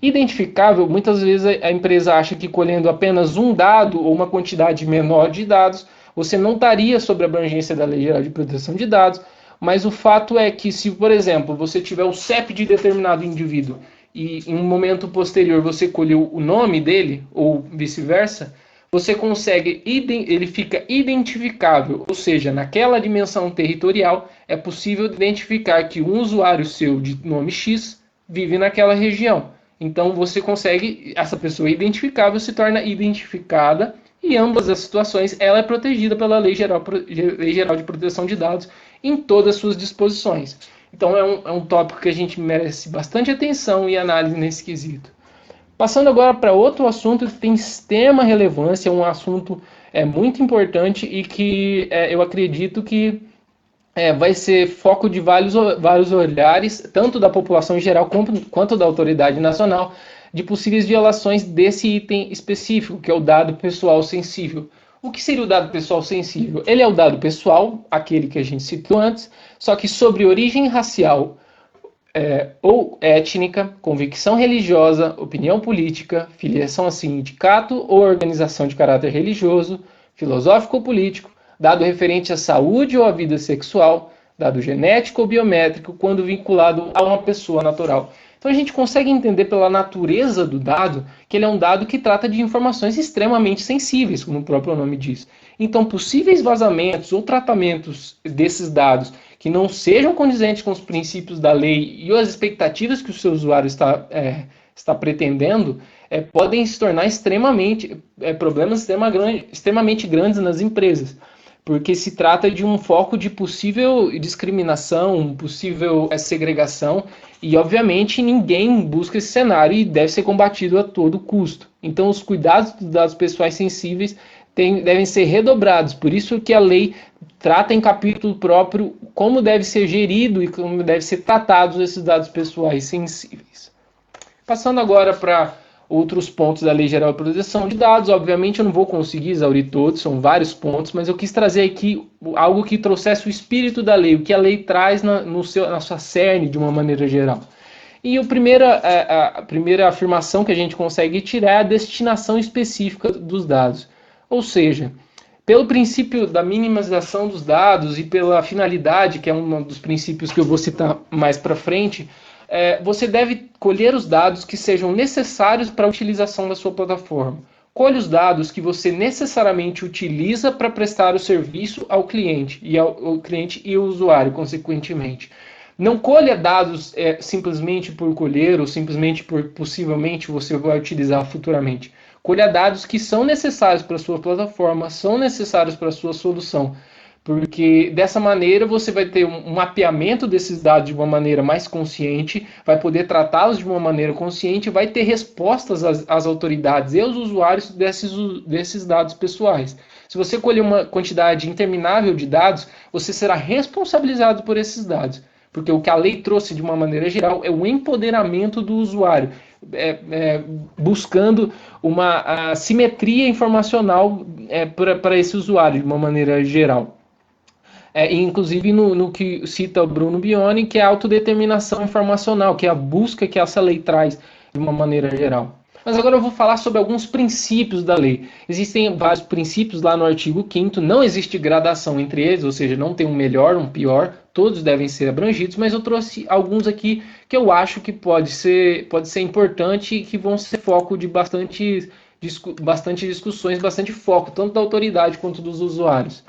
[SPEAKER 2] Identificável, muitas vezes a empresa acha que colhendo apenas um dado ou uma quantidade menor de dados, você não estaria sob a abrangência da Lei Geral de Proteção de Dados, mas o fato é que se, por exemplo, você tiver o CEP de determinado indivíduo e em um momento posterior você colheu o nome dele, ou vice-versa, você consegue, ele fica identificável, ou seja, naquela dimensão territorial é possível identificar que um usuário seu de nome X vive naquela região. Então você consegue, essa pessoa identificável se torna identificada e ambas as situações ela é protegida pela Lei Geral de Proteção de Dados em todas as suas disposições. Então é um tópico que a gente merece bastante atenção e análise nesse quesito. Passando agora para outro assunto que tem extrema relevância, um assunto muito importante e que eu acredito que vai ser foco de vários olhares, tanto da população em geral quanto da autoridade nacional, de possíveis violações desse item específico, que é o dado pessoal sensível. O que seria o dado pessoal sensível? Ele é o dado pessoal, aquele que a gente citou antes, só que sobre origem racial ou étnica, convicção religiosa, opinião política, filiação a sindicato ou organização de caráter religioso, filosófico ou político, dado referente à saúde ou à vida sexual, dado genético ou biométrico, quando vinculado a uma pessoa natural. Então a gente consegue entender pela natureza do dado que ele é um dado que trata de informações extremamente sensíveis, como o próprio nome diz. Então possíveis vazamentos ou tratamentos desses dados que não sejam condizentes com os princípios da lei e as expectativas que o seu usuário está pretendendo, podem se tornar problemas extremamente grandes nas empresas, porque se trata de um foco de possível discriminação, possível segregação, e obviamente ninguém busca esse cenário e deve ser combatido a todo custo. Então os cuidados dos dados pessoais sensíveis devem ser redobrados, por isso que a lei trata em capítulo próprio como deve ser gerido e como deve ser tratados esses dados pessoais sensíveis. Passando agora para outros pontos da Lei Geral de Proteção de Dados, obviamente eu não vou conseguir exaurir todos, são vários pontos, mas eu quis trazer aqui algo que trouxesse o espírito da lei, o que a lei traz na sua cerne de uma maneira geral. E a primeira afirmação que a gente consegue tirar é a destinação específica dos dados. Ou seja, pelo princípio da minimização dos dados e pela finalidade, que é um dos princípios que eu vou citar mais para frente, você deve colher os dados que sejam necessários para a utilização da sua plataforma. Colhe os dados que você necessariamente utiliza para prestar o serviço ao cliente e ao cliente e ao usuário, consequentemente. Não colha dados simplesmente por colher ou simplesmente por possivelmente você vai utilizar futuramente. Colha dados que são necessários para a sua plataforma, são necessários para a sua solução. Porque dessa maneira você vai ter um mapeamento desses dados de uma maneira mais consciente, vai poder tratá-los de uma maneira consciente, vai ter respostas às autoridades e aos usuários desses dados pessoais. Se você colher uma quantidade interminável de dados, você será responsabilizado por esses dados. Porque o que a lei trouxe de uma maneira geral é o empoderamento do usuário, buscando uma simetria informacional para esse usuário de uma maneira geral. Inclusive no que cita o Bruno Bioni, que é a autodeterminação informacional, que é a busca que essa lei traz de uma maneira geral. Mas agora eu vou falar sobre alguns princípios da lei. Existem vários princípios lá no artigo 5º, não existe gradação entre eles, ou seja, não tem um melhor, um pior, todos devem ser abrangidos, mas eu trouxe alguns aqui que eu acho que pode ser importante e que vão ser foco de bastante discussões, bastante foco, tanto da autoridade quanto dos usuários.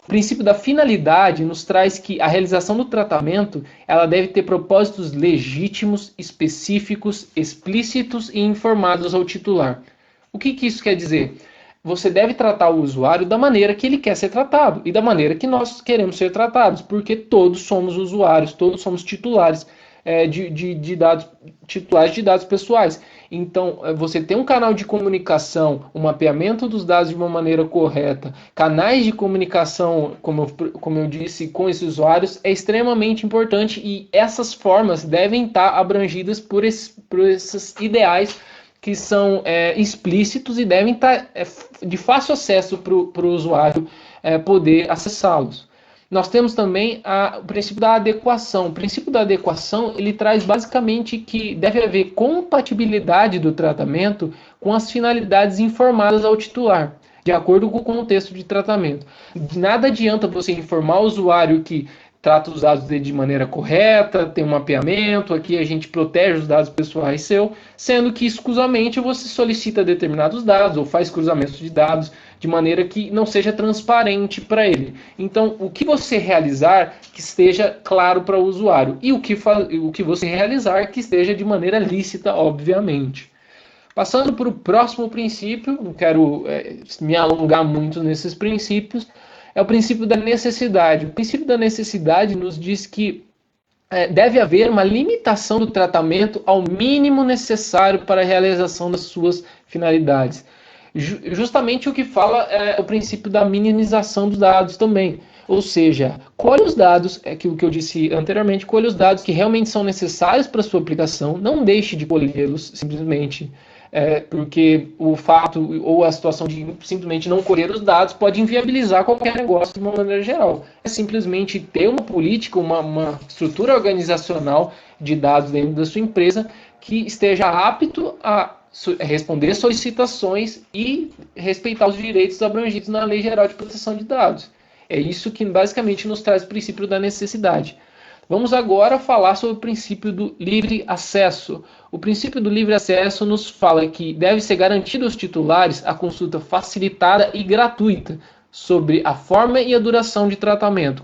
[SPEAKER 2] O princípio da finalidade nos traz que a realização do tratamento ela deve ter propósitos legítimos, específicos, explícitos e informados ao titular. O que isso quer dizer? Você deve tratar o usuário da maneira que ele quer ser tratado e da maneira que nós queremos ser tratados, porque todos somos usuários, todos somos titulares de dados pessoais. Então, você tem um canal de comunicação, um mapeamento dos dados de uma maneira correta, canais de comunicação, como eu disse, com esses usuários, é extremamente importante e essas formas devem estar abrangidas por esses ideais que são explícitos e devem estar de fácil acesso para o usuário poder acessá-los. Nós temos também o princípio da adequação. O princípio da adequação ele traz basicamente que deve haver compatibilidade do tratamento com as finalidades informadas ao titular, de acordo com o contexto de tratamento. De nada adianta você informar o usuário que trata os dados dele de maneira correta, tem um mapeamento, aqui a gente protege os dados pessoais seus, sendo que escusamente você solicita determinados dados ou faz cruzamentos de dados de maneira que não seja transparente para ele. Então, o que você realizar que esteja claro para o usuário e o que você realizar que esteja de maneira lícita, obviamente. Passando para o próximo princípio, não quero me alongar muito nesses princípios, é o princípio da necessidade. O princípio da necessidade nos diz que deve haver uma limitação do tratamento ao mínimo necessário para a realização das suas finalidades. Justamente o que fala é o princípio da minimização dos dados também. Ou seja, colhe os dados, aquilo que eu disse anteriormente, colhe os dados que realmente são necessários para a sua aplicação, não deixe de colhê-los simplesmente. Porque o fato ou a situação de simplesmente não colher os dados pode inviabilizar qualquer negócio de uma maneira geral. É simplesmente ter uma política, uma estrutura organizacional de dados dentro da sua empresa que esteja apto a responder solicitações e respeitar os direitos abrangidos na Lei Geral de Proteção de Dados. É isso que basicamente nos traz o princípio da necessidade. Vamos agora falar sobre o princípio do livre acesso. O princípio do livre acesso nos fala que deve ser garantido aos titulares a consulta facilitada e gratuita sobre a forma e a duração de tratamento.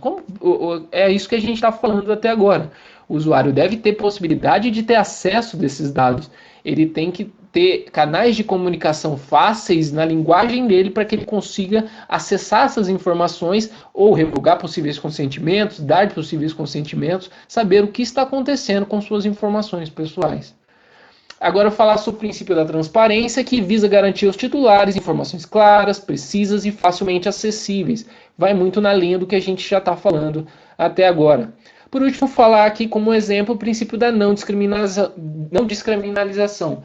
[SPEAKER 2] É isso que a gente está falando até agora. O usuário deve ter possibilidade de ter acesso desses dados. Ele tem que ter canais de comunicação fáceis na linguagem dele para que ele consiga acessar essas informações ou revogar possíveis consentimentos, dar possíveis consentimentos, saber o que está acontecendo com suas informações pessoais. Agora eu vou falar sobre o princípio da transparência, que visa garantir aos titulares informações claras, precisas e facilmente acessíveis. Vai muito na linha do que a gente já está falando até agora. Por último, falar aqui como exemplo o princípio da não descriminalização,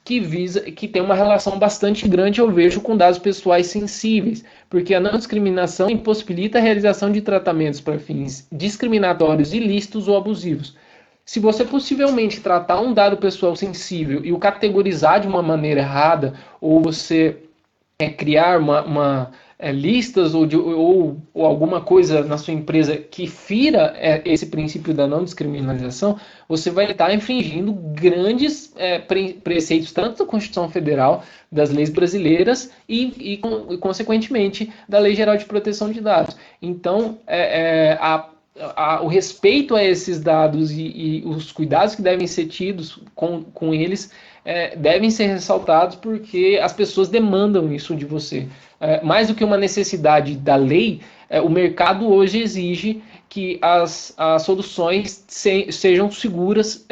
[SPEAKER 2] que tem uma relação bastante grande, eu vejo, com dados pessoais sensíveis, porque a não discriminação impossibilita a realização de tratamentos para fins discriminatórios, ilícitos ou abusivos. Se você possivelmente tratar um dado pessoal sensível e o categorizar de uma maneira errada, ou você criar listas ou alguma coisa na sua empresa que fira esse princípio da não descriminalização, você vai estar infringindo grandes preceitos, tanto da Constituição Federal, das leis brasileiras e consequentemente, da Lei Geral de Proteção de Dados. Então, o respeito a esses dados e os cuidados que devem ser tidos com eles devem ser ressaltados, porque as pessoas demandam isso de você. Mais do que uma necessidade da lei, o mercado hoje exige que as soluções sejam seguras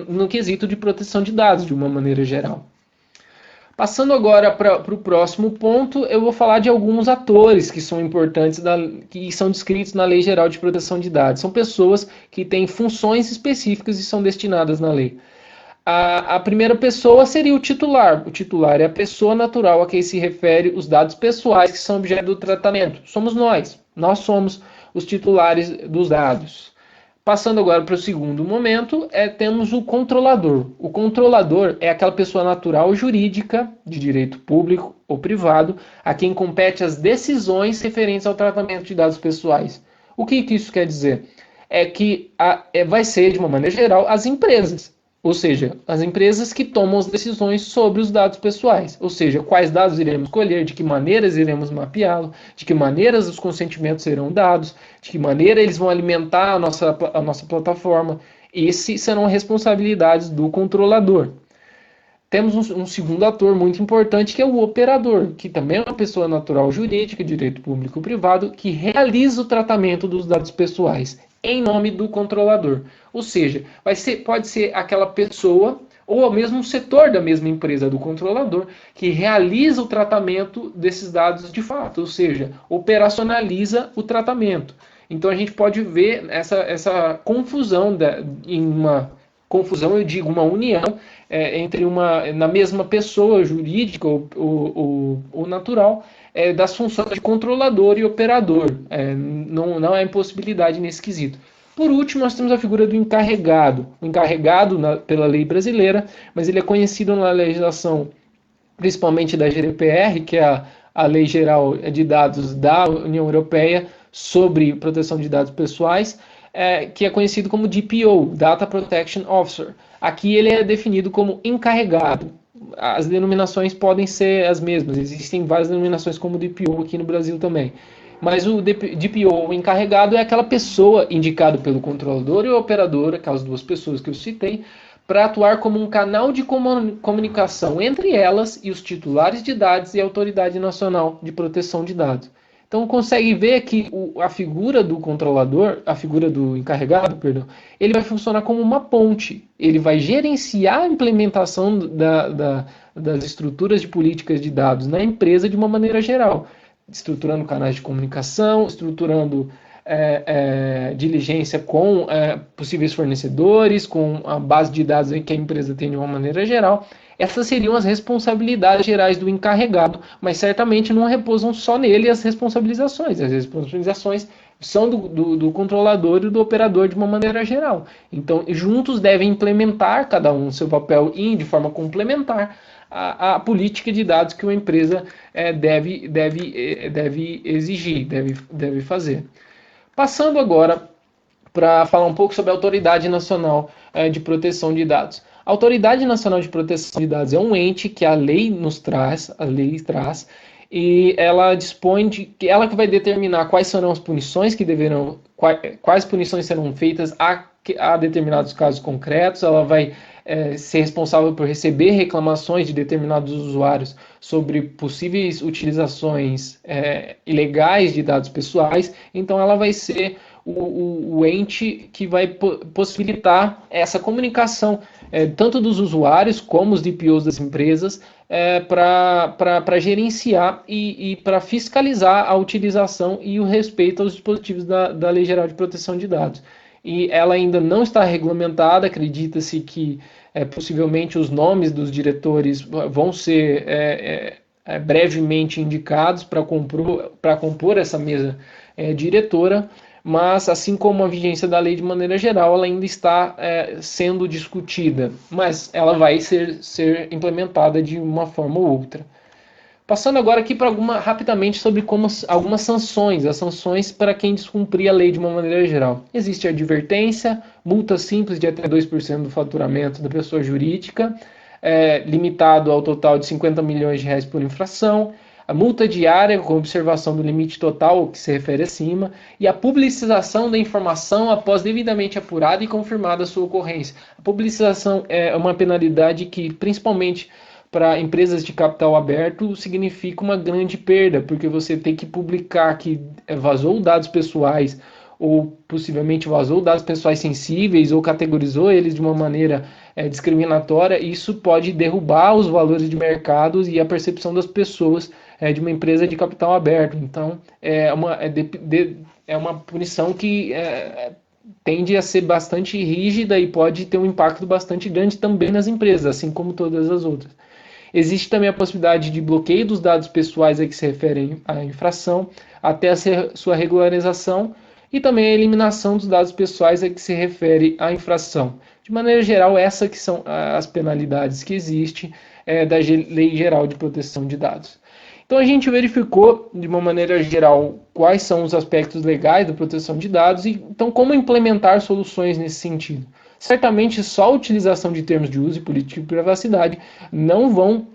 [SPEAKER 2] no quesito de proteção de dados, de uma maneira geral. Passando agora para o próximo ponto, eu vou falar de alguns atores que são importantes, que são descritos na Lei Geral de Proteção de Dados. São pessoas que têm funções específicas e são destinadas na lei. A primeira pessoa seria o titular. O titular é a pessoa natural a quem se refere os dados pessoais que são objeto do tratamento. Somos nós. Nós somos os titulares dos dados. Passando agora para o segundo momento, temos o controlador. O controlador é aquela pessoa natural ou jurídica, de direito público ou privado, a quem compete as decisões referentes ao tratamento de dados pessoais. O que isso quer dizer? É que vai ser, de uma maneira geral, as empresas. Ou seja, as empresas que tomam as decisões sobre os dados pessoais. Ou seja, quais dados iremos colher, de que maneiras iremos mapeá-lo, de que maneiras os consentimentos serão dados, de que maneira eles vão alimentar a nossa plataforma. Esses serão responsabilidades do controlador. Temos um segundo ator muito importante, que é o operador, que também é uma pessoa natural jurídica, direito público e privado, que realiza o tratamento dos dados pessoais em nome do controlador. Ou seja, pode ser aquela pessoa ou mesmo um setor da mesma empresa do controlador que realiza o tratamento desses dados de fato, ou seja, operacionaliza o tratamento. Então a gente pode ver essa confusão eu digo uma união entre na mesma pessoa jurídica ou natural, das funções de controlador e operador. Não há impossibilidade nesse quesito. Por último, nós temos a figura do encarregado. O encarregado pela lei brasileira, mas ele é conhecido na legislação, principalmente da GDPR, que é a Lei Geral de Dados da União Europeia sobre proteção de dados pessoais, que é conhecido como DPO, Data Protection Officer. Aqui ele é definido como encarregado. As denominações podem ser as mesmas, existem várias denominações como DPO aqui no Brasil também. Mas o DPO, o encarregado, é aquela pessoa indicada pelo controlador e o operador, aquelas duas pessoas que eu citei, para atuar como um canal de comunicação entre elas e os titulares de dados e a Autoridade Nacional de Proteção de Dados. Então consegue ver que a figura do controlador, a figura do encarregado, ele vai funcionar como uma ponte. Ele vai gerenciar a implementação das estruturas de políticas de dados na empresa de uma maneira geral, estruturando canais de comunicação, estruturando diligência com possíveis fornecedores, com a base de dados que a empresa tem de uma maneira geral. Essas seriam as responsabilidades gerais do encarregado, mas certamente não repousam só nele as responsabilizações. As responsabilizações são do controlador e do operador de uma maneira geral. Então, juntos devem implementar, cada um seu papel e de forma complementar, a política de dados que uma empresa deve exigir, deve fazer. Passando agora para falar um pouco sobre a Autoridade Nacional de Proteção de Dados. A Autoridade Nacional de Proteção de Dados é um ente que a lei traz, e ela dispõe ela que vai determinar quais serão as punições quais punições serão feitas a determinados casos concretos. Ela vai ser responsável por receber reclamações de determinados usuários sobre possíveis utilizações ilegais de dados pessoais. Então ela vai ser o ente que vai possibilitar essa comunicação tanto dos usuários como os DPOs das empresas para gerenciar e para fiscalizar a utilização e o respeito aos dispositivos da Lei Geral de Proteção de Dados. E ela ainda não está regulamentada, acredita-se que possivelmente os nomes dos diretores vão ser brevemente indicados para compor essa mesa diretora, mas assim como a vigência da lei de maneira geral, ela ainda está sendo discutida, mas ela vai ser implementada de uma forma ou outra. Passando agora aqui para rapidamente sobre algumas sanções, as sanções para quem descumprir a lei de uma maneira geral. Existe a advertência, multa simples de até 2% do faturamento da pessoa jurídica, limitado ao total de 50 milhões de reais por infração, a multa diária com observação do limite total ao que se refere acima, e a publicização da informação após devidamente apurada e confirmada a sua ocorrência. A publicização é uma penalidade que, principalmente para empresas de capital aberto, significa uma grande perda, porque você tem que publicar que vazou dados pessoais, ou possivelmente vazou dados pessoais sensíveis, ou categorizou eles de uma maneira discriminatória. Isso pode derrubar os valores de mercado e a percepção das pessoas de uma empresa de capital aberto. Então, é uma punição que tende a ser bastante rígida e pode ter um impacto bastante grande também nas empresas, assim como todas as outras. Existe também a possibilidade de bloqueio dos dados pessoais a que se referem à infração, até a sua regularização, e também a eliminação dos dados pessoais a que se refere à infração. De maneira geral, essas que são as penalidades que existem da Lei Geral de Proteção de Dados. Então a gente verificou, de uma maneira geral, quais são os aspectos legais da proteção de dados e então como implementar soluções nesse sentido. Certamente só a utilização de termos de uso e política de privacidade não vão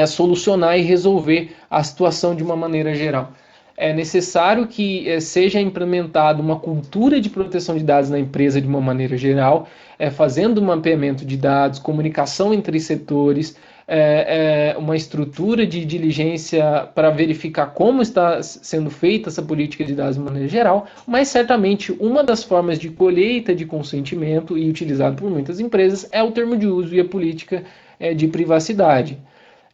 [SPEAKER 2] solucionar e resolver a situação de uma maneira geral. É necessário que seja implementada uma cultura de proteção de dados na empresa de uma maneira geral, fazendo um mapeamento de dados, comunicação entre setores, uma estrutura de diligência para verificar como está sendo feita essa política de dados de maneira geral, mas certamente uma das formas de colheita de consentimento e utilizado por muitas empresas é o termo de uso e a política de privacidade.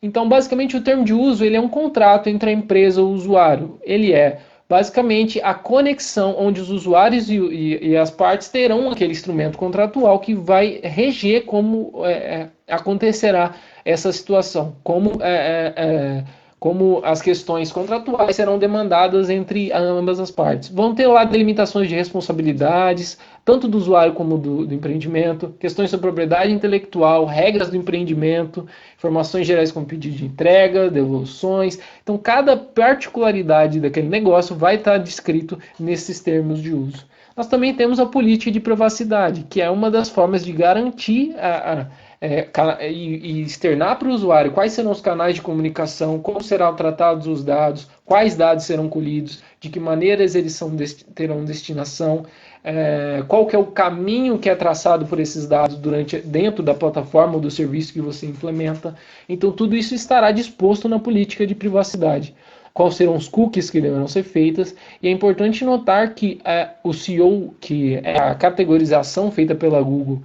[SPEAKER 2] Então, basicamente, o termo de uso ele é um contrato entre a empresa e o usuário. Ele é basicamente a conexão onde os usuários e as partes terão aquele instrumento contratual que vai reger como acontecerá essa situação, como as questões contratuais serão demandadas entre ambas as partes. Vão ter lá delimitações de responsabilidades, tanto do usuário como do empreendimento, questões sobre propriedade intelectual, regras do empreendimento, informações gerais como pedido de entrega, devoluções. Então, cada particularidade daquele negócio vai estar descrito nesses termos de uso. Nós também temos a política de privacidade, que é uma das formas de garantir e externar para o usuário quais serão os canais de comunicação, como serão tratados os dados, quais dados serão colhidos, de que maneiras eles terão destinação, qual que é o caminho que é traçado por esses dados dentro da plataforma ou do serviço que você implementa. Então tudo isso estará disposto na política de privacidade. Quais serão os cookies que deverão ser feitas, e é importante notar que o SEO, que é a categorização feita pela Google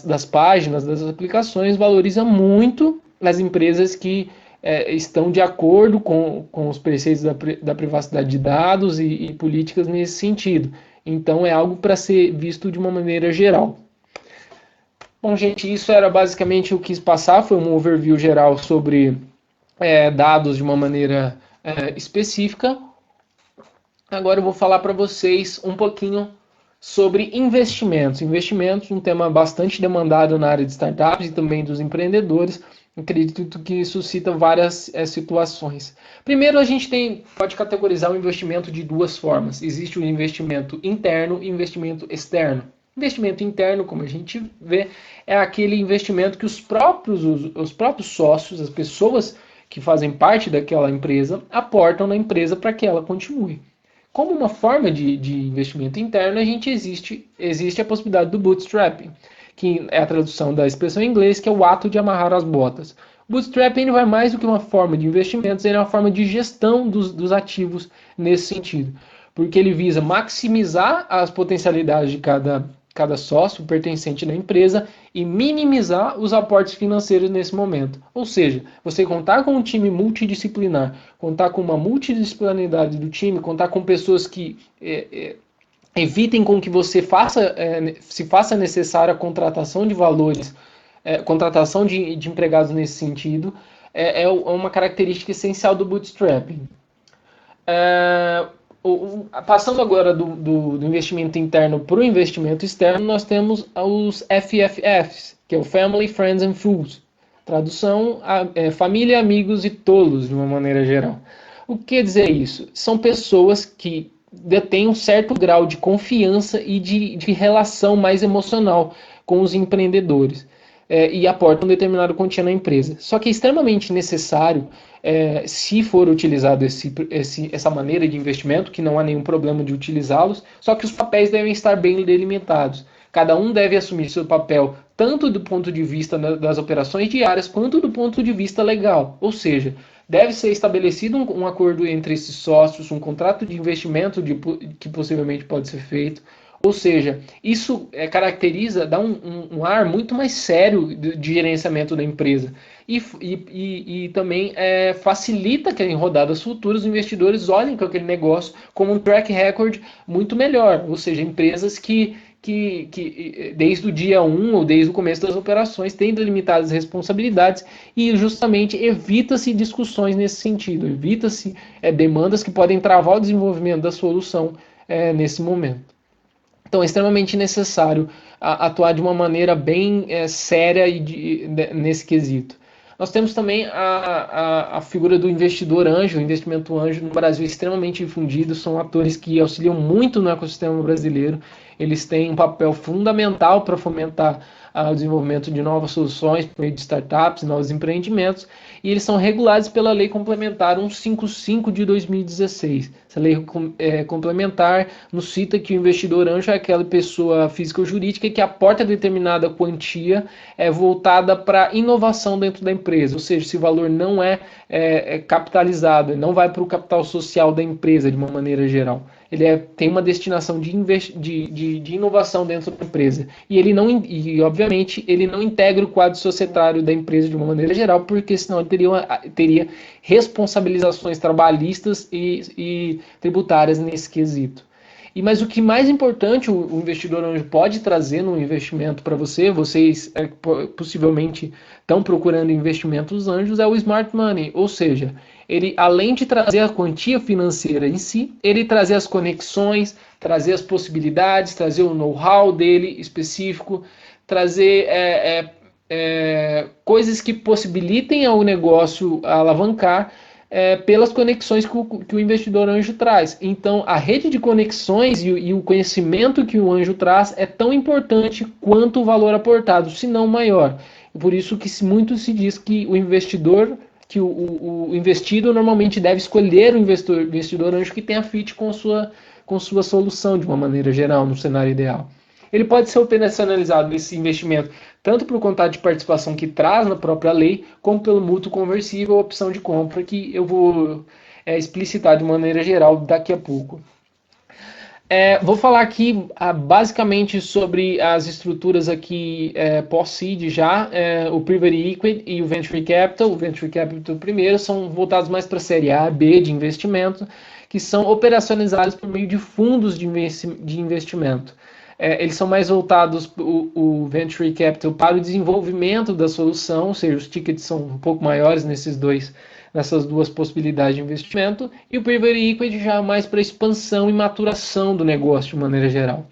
[SPEAKER 2] das páginas, das aplicações, valoriza muito as empresas que estão de acordo com os preceitos da privacidade de dados e políticas nesse sentido. Então é algo para ser visto de uma maneira geral. Bom, gente, isso era basicamente o que quis passar, foi um overview geral sobre dados de uma maneira específica. Agora eu vou falar para vocês um pouquinho sobre investimentos. Investimentos, um tema bastante demandado na área de startups e também dos empreendedores. Acredito que suscita várias situações. Primeiro, a gente pode categorizar o investimento de duas formas. Existe o investimento interno e investimento externo. Investimento interno, como a gente vê, é aquele investimento que os próprios sócios, as pessoas que fazem parte daquela empresa, aportam na empresa para que ela continue. Como uma forma de investimento interno, existe a possibilidade do bootstrapping, que é a tradução da expressão em inglês, que é o ato de amarrar as botas. O bootstrapping vai mais do que uma forma de investimentos, ele é uma forma de gestão dos ativos nesse sentido, porque ele visa maximizar as potencialidades de cada sócio pertencente na empresa e minimizar os aportes financeiros nesse momento. Ou seja, você contar com um time multidisciplinar, contar com uma multidisciplinaridade do time, contar com pessoas que evitem com que você se faça necessária a contratação de valores, contratação de empregados nesse sentido, é uma característica essencial do bootstrapping. Passando agora do investimento interno para o investimento externo, nós temos os FFFs, que é o Family, Friends and Fools. Tradução, família, amigos e tolos, de uma maneira geral. O que quer dizer isso? São pessoas que detêm um certo grau de confiança e de relação mais emocional com os empreendedores. E aportam determinada quantia na empresa. Só que é extremamente necessário, se for utilizado essa maneira de investimento, que não há nenhum problema de utilizá-los, só que os papéis devem estar bem delimitados. Cada um deve assumir seu papel, tanto do ponto de vista das operações diárias, quanto do ponto de vista legal. Ou seja, deve ser estabelecido um acordo entre esses sócios, um contrato de investimento que possivelmente pode ser feito. Ou seja, isso caracteriza, dá um ar muito mais sério de gerenciamento da empresa e também facilita que em rodadas futuras os investidores olhem para aquele negócio como um track record muito melhor, ou seja, empresas que desde o dia 1 ou desde o começo das operações têm delimitadas responsabilidades e justamente evita-se discussões nesse sentido, evita-se demandas que podem travar o desenvolvimento da solução nesse momento. Então, é extremamente necessário atuar de uma maneira bem séria nesse quesito. Nós temos também a figura do investidor anjo, o investimento anjo no Brasil é extremamente difundido, são atores que auxiliam muito no ecossistema brasileiro, eles têm um papel fundamental para fomentar o desenvolvimento de novas soluções por meio de startups, novos empreendimentos, e eles são regulados pela Lei Complementar 155 de 2016. Essa lei complementar nos cita que o investidor anjo é aquela pessoa física ou jurídica que aporta determinada quantia voltada para inovação dentro da empresa, ou seja, se o valor não é capitalizado, não vai para o capital social da empresa de uma maneira geral. Ele tem uma destinação de inovação dentro da empresa. E obviamente, ele não integra o quadro societário da empresa de uma maneira geral, porque senão ele teria responsabilizações trabalhistas e tributárias nesse quesito. Mas o que mais importante o investidor anjo pode trazer no investimento para vocês possivelmente estão procurando investimentos anjos, é o Smart Money, ou seja, ele além de trazer a quantia financeira em si, ele trazer as conexões, trazer as possibilidades, trazer o know-how dele específico, trazer coisas que possibilitem ao negócio alavancar pelas conexões que o investidor anjo traz. Então, a rede de conexões e o conhecimento que o anjo traz é tão importante quanto o valor aportado, se não maior. Por isso que muito se diz que o investidor, que o investido normalmente deve escolher o investidor anjo que tenha fit com sua solução de uma maneira geral, no cenário ideal. Ele pode ser operacionalizado nesse investimento tanto por contrato de participação que traz na própria lei, como pelo mútuo conversível ou opção de compra, que eu vou explicitar de maneira geral daqui a pouco. Vou falar aqui basicamente sobre as estruturas aqui pós-seed já, o Private Equity e o Venture Capital. O Venture Capital primeiro são voltados mais para a série A, B de investimento, que são operacionalizados por meio de fundos de investimento. Eles são mais voltados, o Venture Capital, para o desenvolvimento da solução, ou seja, os tickets são um pouco maiores nessas duas possibilidades de investimento, e o Private Equity já mais para expansão e maturação do negócio de maneira geral.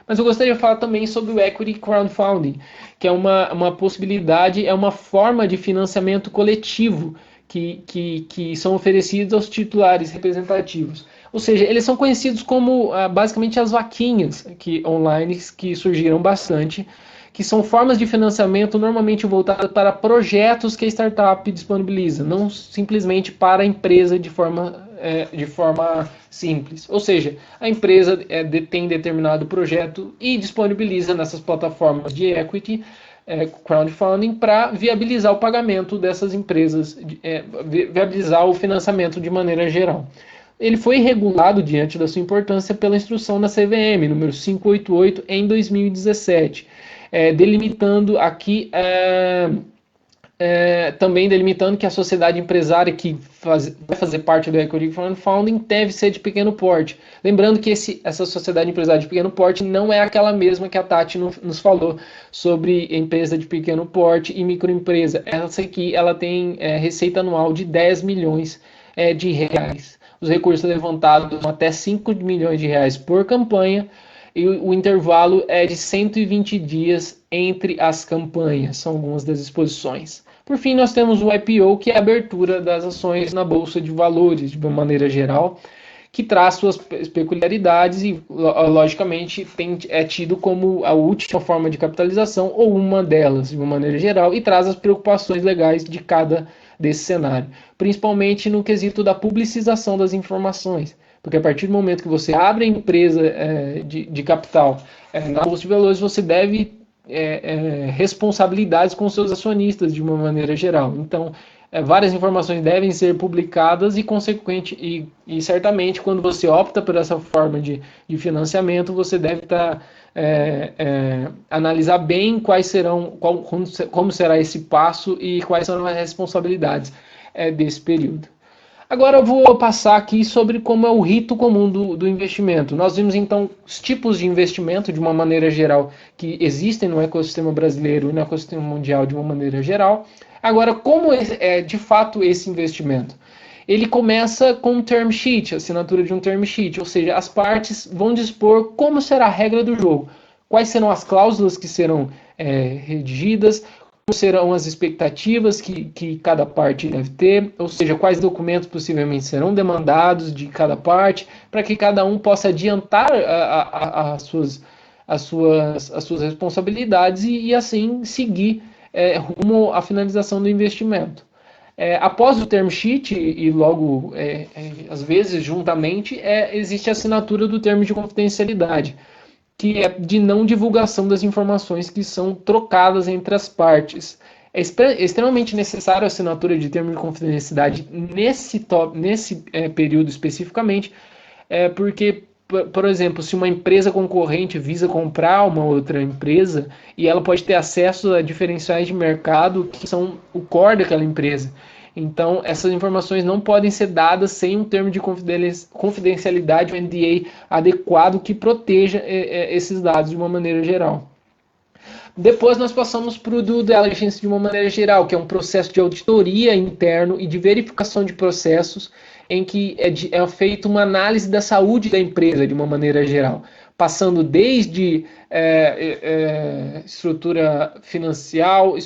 [SPEAKER 2] Mas eu gostaria de falar também sobre o Equity Crowdfunding, que é uma possibilidade, é uma forma de financiamento coletivo que são oferecidos aos titulares representativos. Ou seja, eles são conhecidos como basicamente as vaquinhas online que surgiram bastante, que são formas de financiamento normalmente voltadas para projetos que a startup disponibiliza, não simplesmente para a empresa de forma simples. Ou seja, a empresa detém determinado projeto e disponibiliza nessas plataformas de equity, crowdfunding, para viabilizar o pagamento dessas empresas, viabilizar o financiamento de maneira geral. Ele foi regulado diante da sua importância pela instrução da CVM, número 588, em 2017, delimitando aqui, também delimitando que a sociedade empresária que vai fazer parte do Equity Crowdfunding deve ser de pequeno porte. Lembrando que essa sociedade empresária de pequeno porte não é aquela mesma que a Tati nos falou sobre empresa de pequeno porte e microempresa. Essa aqui ela tem receita anual de 10 milhões de reais. os recursos levantados são até 5 milhões de reais por campanha, e o intervalo é de 120 dias entre as campanhas, são algumas das exposições. Por fim, nós temos o IPO, que é a abertura das ações na Bolsa de Valores, de uma maneira geral, que traz suas peculiaridades e, logicamente, é tido como a última forma de capitalização ou uma delas, de uma maneira geral, e traz as preocupações legais de cada desse cenário, principalmente no quesito da publicização das informações, porque a partir do momento que você abre a empresa de capital na Bolsa de Valores, você deve responsabilidades com seus acionistas de uma maneira geral. Então, várias informações devem ser publicadas e certamente quando você opta por essa forma de financiamento, você deve analisar bem quais serão, como será esse passo e quais serão as responsabilidades desse período. Agora eu vou passar aqui sobre como é o rito comum do investimento. Nós vimos então os tipos de investimento de uma maneira geral que existem no ecossistema brasileiro e no ecossistema mundial de uma maneira geral. Agora, como é de fato esse investimento? Ele começa com um term sheet, assinatura de um term sheet, ou seja, as partes vão dispor como será a regra do jogo, quais serão as cláusulas que serão redigidas, como serão as expectativas que cada parte deve ter, ou seja, quais documentos possivelmente serão demandados de cada parte, para que cada um possa adiantar as suas responsabilidades e assim seguir rumo à finalização do investimento. Após o term sheet, e logo, às vezes, juntamente, existe a assinatura do termo de confidencialidade, que é de não divulgação das informações que são trocadas entre as partes. É extremamente necessário a assinatura de termo de confidencialidade nesse período especificamente, porque, por exemplo, se uma empresa concorrente visa comprar uma outra empresa e ela pode ter acesso a diferenciais de mercado que são o core daquela empresa. Então, essas informações não podem ser dadas sem um termo de confidencialidade, um NDA adequado que proteja esses dados de uma maneira geral. Depois nós passamos para o due diligence de uma maneira geral, que é um processo de auditoria interno e de verificação de processos em que é feita uma análise da saúde da empresa de uma maneira geral, passando desde estrutura financeira,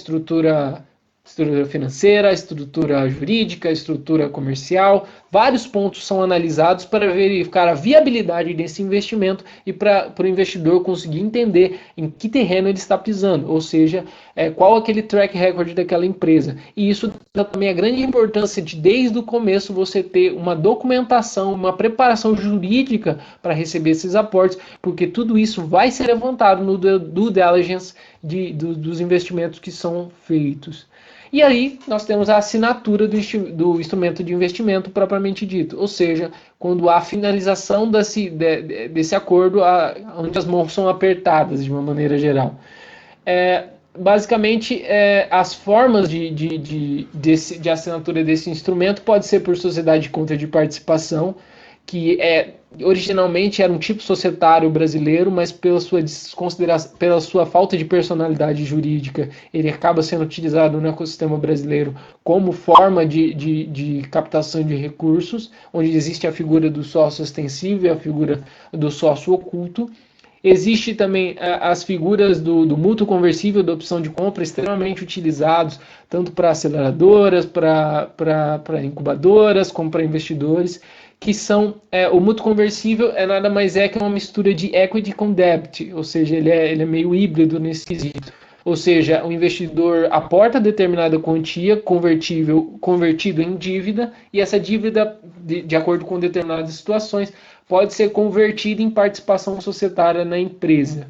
[SPEAKER 2] estrutura jurídica, estrutura comercial. Vários pontos são analisados para verificar a viabilidade desse investimento e para o investidor conseguir entender em que terreno ele está pisando, ou seja, qual aquele track record daquela empresa. E isso também é a grande importância de, desde o começo, você ter uma documentação, uma preparação jurídica para receber esses aportes, porque tudo isso vai ser levantado no due diligence dos investimentos que são feitos. E aí nós temos a assinatura do instrumento de investimento propriamente dito, ou seja, quando há a finalização desse acordo, onde as mãos são apertadas de uma maneira geral. Basicamente, as formas de assinatura desse instrumento pode ser por sociedade de conta de participação, que originalmente era um tipo societário brasileiro, mas pela sua falta de personalidade jurídica, ele acaba sendo utilizado no ecossistema brasileiro como forma de captação de recursos, onde existe a figura do sócio ostensivo e a figura do sócio oculto. Existe também as figuras do mútuo conversível, da opção de compra, extremamente utilizados, tanto para aceleradoras, para incubadoras, como para investidores, que são, o mútuo conversível nada mais que uma mistura de equity com debt, ou seja, ele é meio híbrido nesse quesito. Ou seja, o investidor aporta determinada quantia convertido em dívida, e essa dívida, de acordo com determinadas situações, pode ser convertida em participação societária na empresa.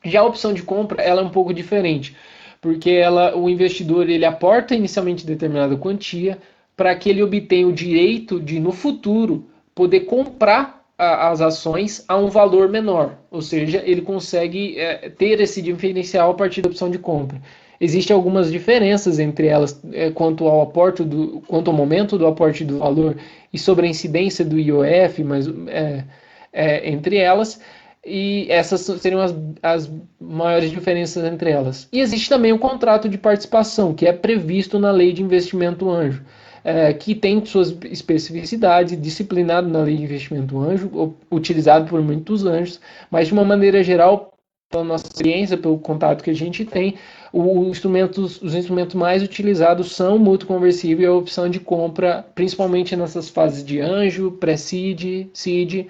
[SPEAKER 2] Já a opção de compra ela é um pouco diferente, porque o investidor ele aporta inicialmente determinada quantia, para que ele obtenha o direito de, no futuro, poder comprar as ações a um valor menor. Ou seja, ele consegue ter esse diferencial a partir da opção de compra. Existem algumas diferenças entre elas quanto ao momento do aporte do valor e sobre a incidência do IOF, mas entre elas, e essas seriam as maiores diferenças entre elas. E existe também o contrato de participação, que é previsto na lei de investimento anjo. que tem suas especificidades, disciplinado na lei de investimento anjo, utilizado por muitos anjos, mas de uma maneira geral, pela nossa experiência, pelo contato que a gente tem, os instrumentos mais utilizados são o mútuo conversível e a opção de compra, principalmente nessas fases de anjo, pré-seed, seed,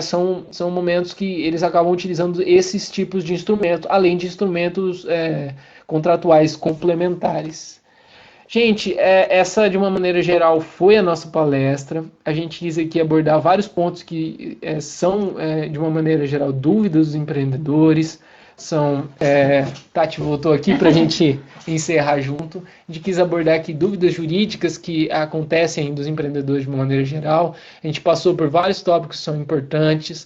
[SPEAKER 2] são momentos que eles acabam utilizando esses tipos de instrumentos, além de instrumentos contratuais complementares. Gente, essa de uma maneira geral foi a nossa palestra. A gente quis aqui abordar vários pontos que são, de uma maneira geral, dúvidas dos empreendedores. Tati voltou aqui para a gente encerrar junto. A gente quis abordar aqui dúvidas jurídicas que acontecem dos empreendedores de uma maneira geral. A gente passou por vários tópicos que são importantes.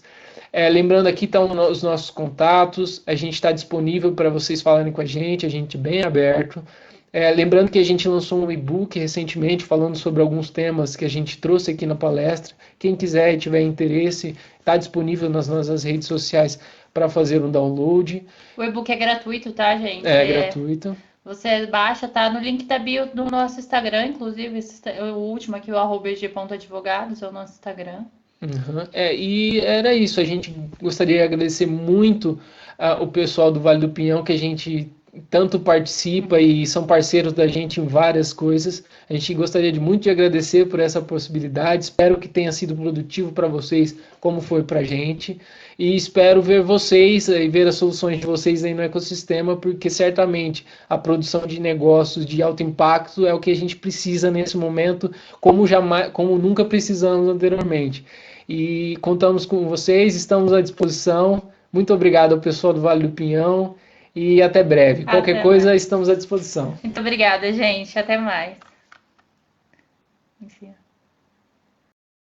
[SPEAKER 2] Lembrando, aqui estão os nossos contatos. A gente está disponível para vocês falarem com a gente bem aberto. Lembrando que a gente lançou um e-book recentemente falando sobre alguns temas que a gente trouxe aqui na palestra. Quem quiser e tiver interesse, está disponível nas nossas redes sociais para fazer um download.
[SPEAKER 1] O e-book é gratuito, tá, gente?
[SPEAKER 2] Gratuito.
[SPEAKER 1] Você baixa, tá no link da bio do nosso Instagram, inclusive, o último aqui, o @eg.advogados, é o nosso Instagram.
[SPEAKER 2] Uhum. E era isso, a gente gostaria de agradecer muito o pessoal do Vale do Pinhão, que a gente tanto participa e são parceiros da gente em várias coisas. A gente gostaria muito de agradecer por essa possibilidade. Espero que tenha sido produtivo para vocês, como foi para a gente. E espero ver vocês e ver as soluções de vocês aí no ecossistema, porque certamente a produção de negócios de alto impacto é o que a gente precisa nesse momento, como nunca precisamos anteriormente. E contamos com vocês, estamos à disposição. Muito obrigado ao pessoal do Vale do Pinhão. E até breve. Qualquer coisa, estamos à disposição.
[SPEAKER 1] Muito obrigada, gente. Até mais. Enfim.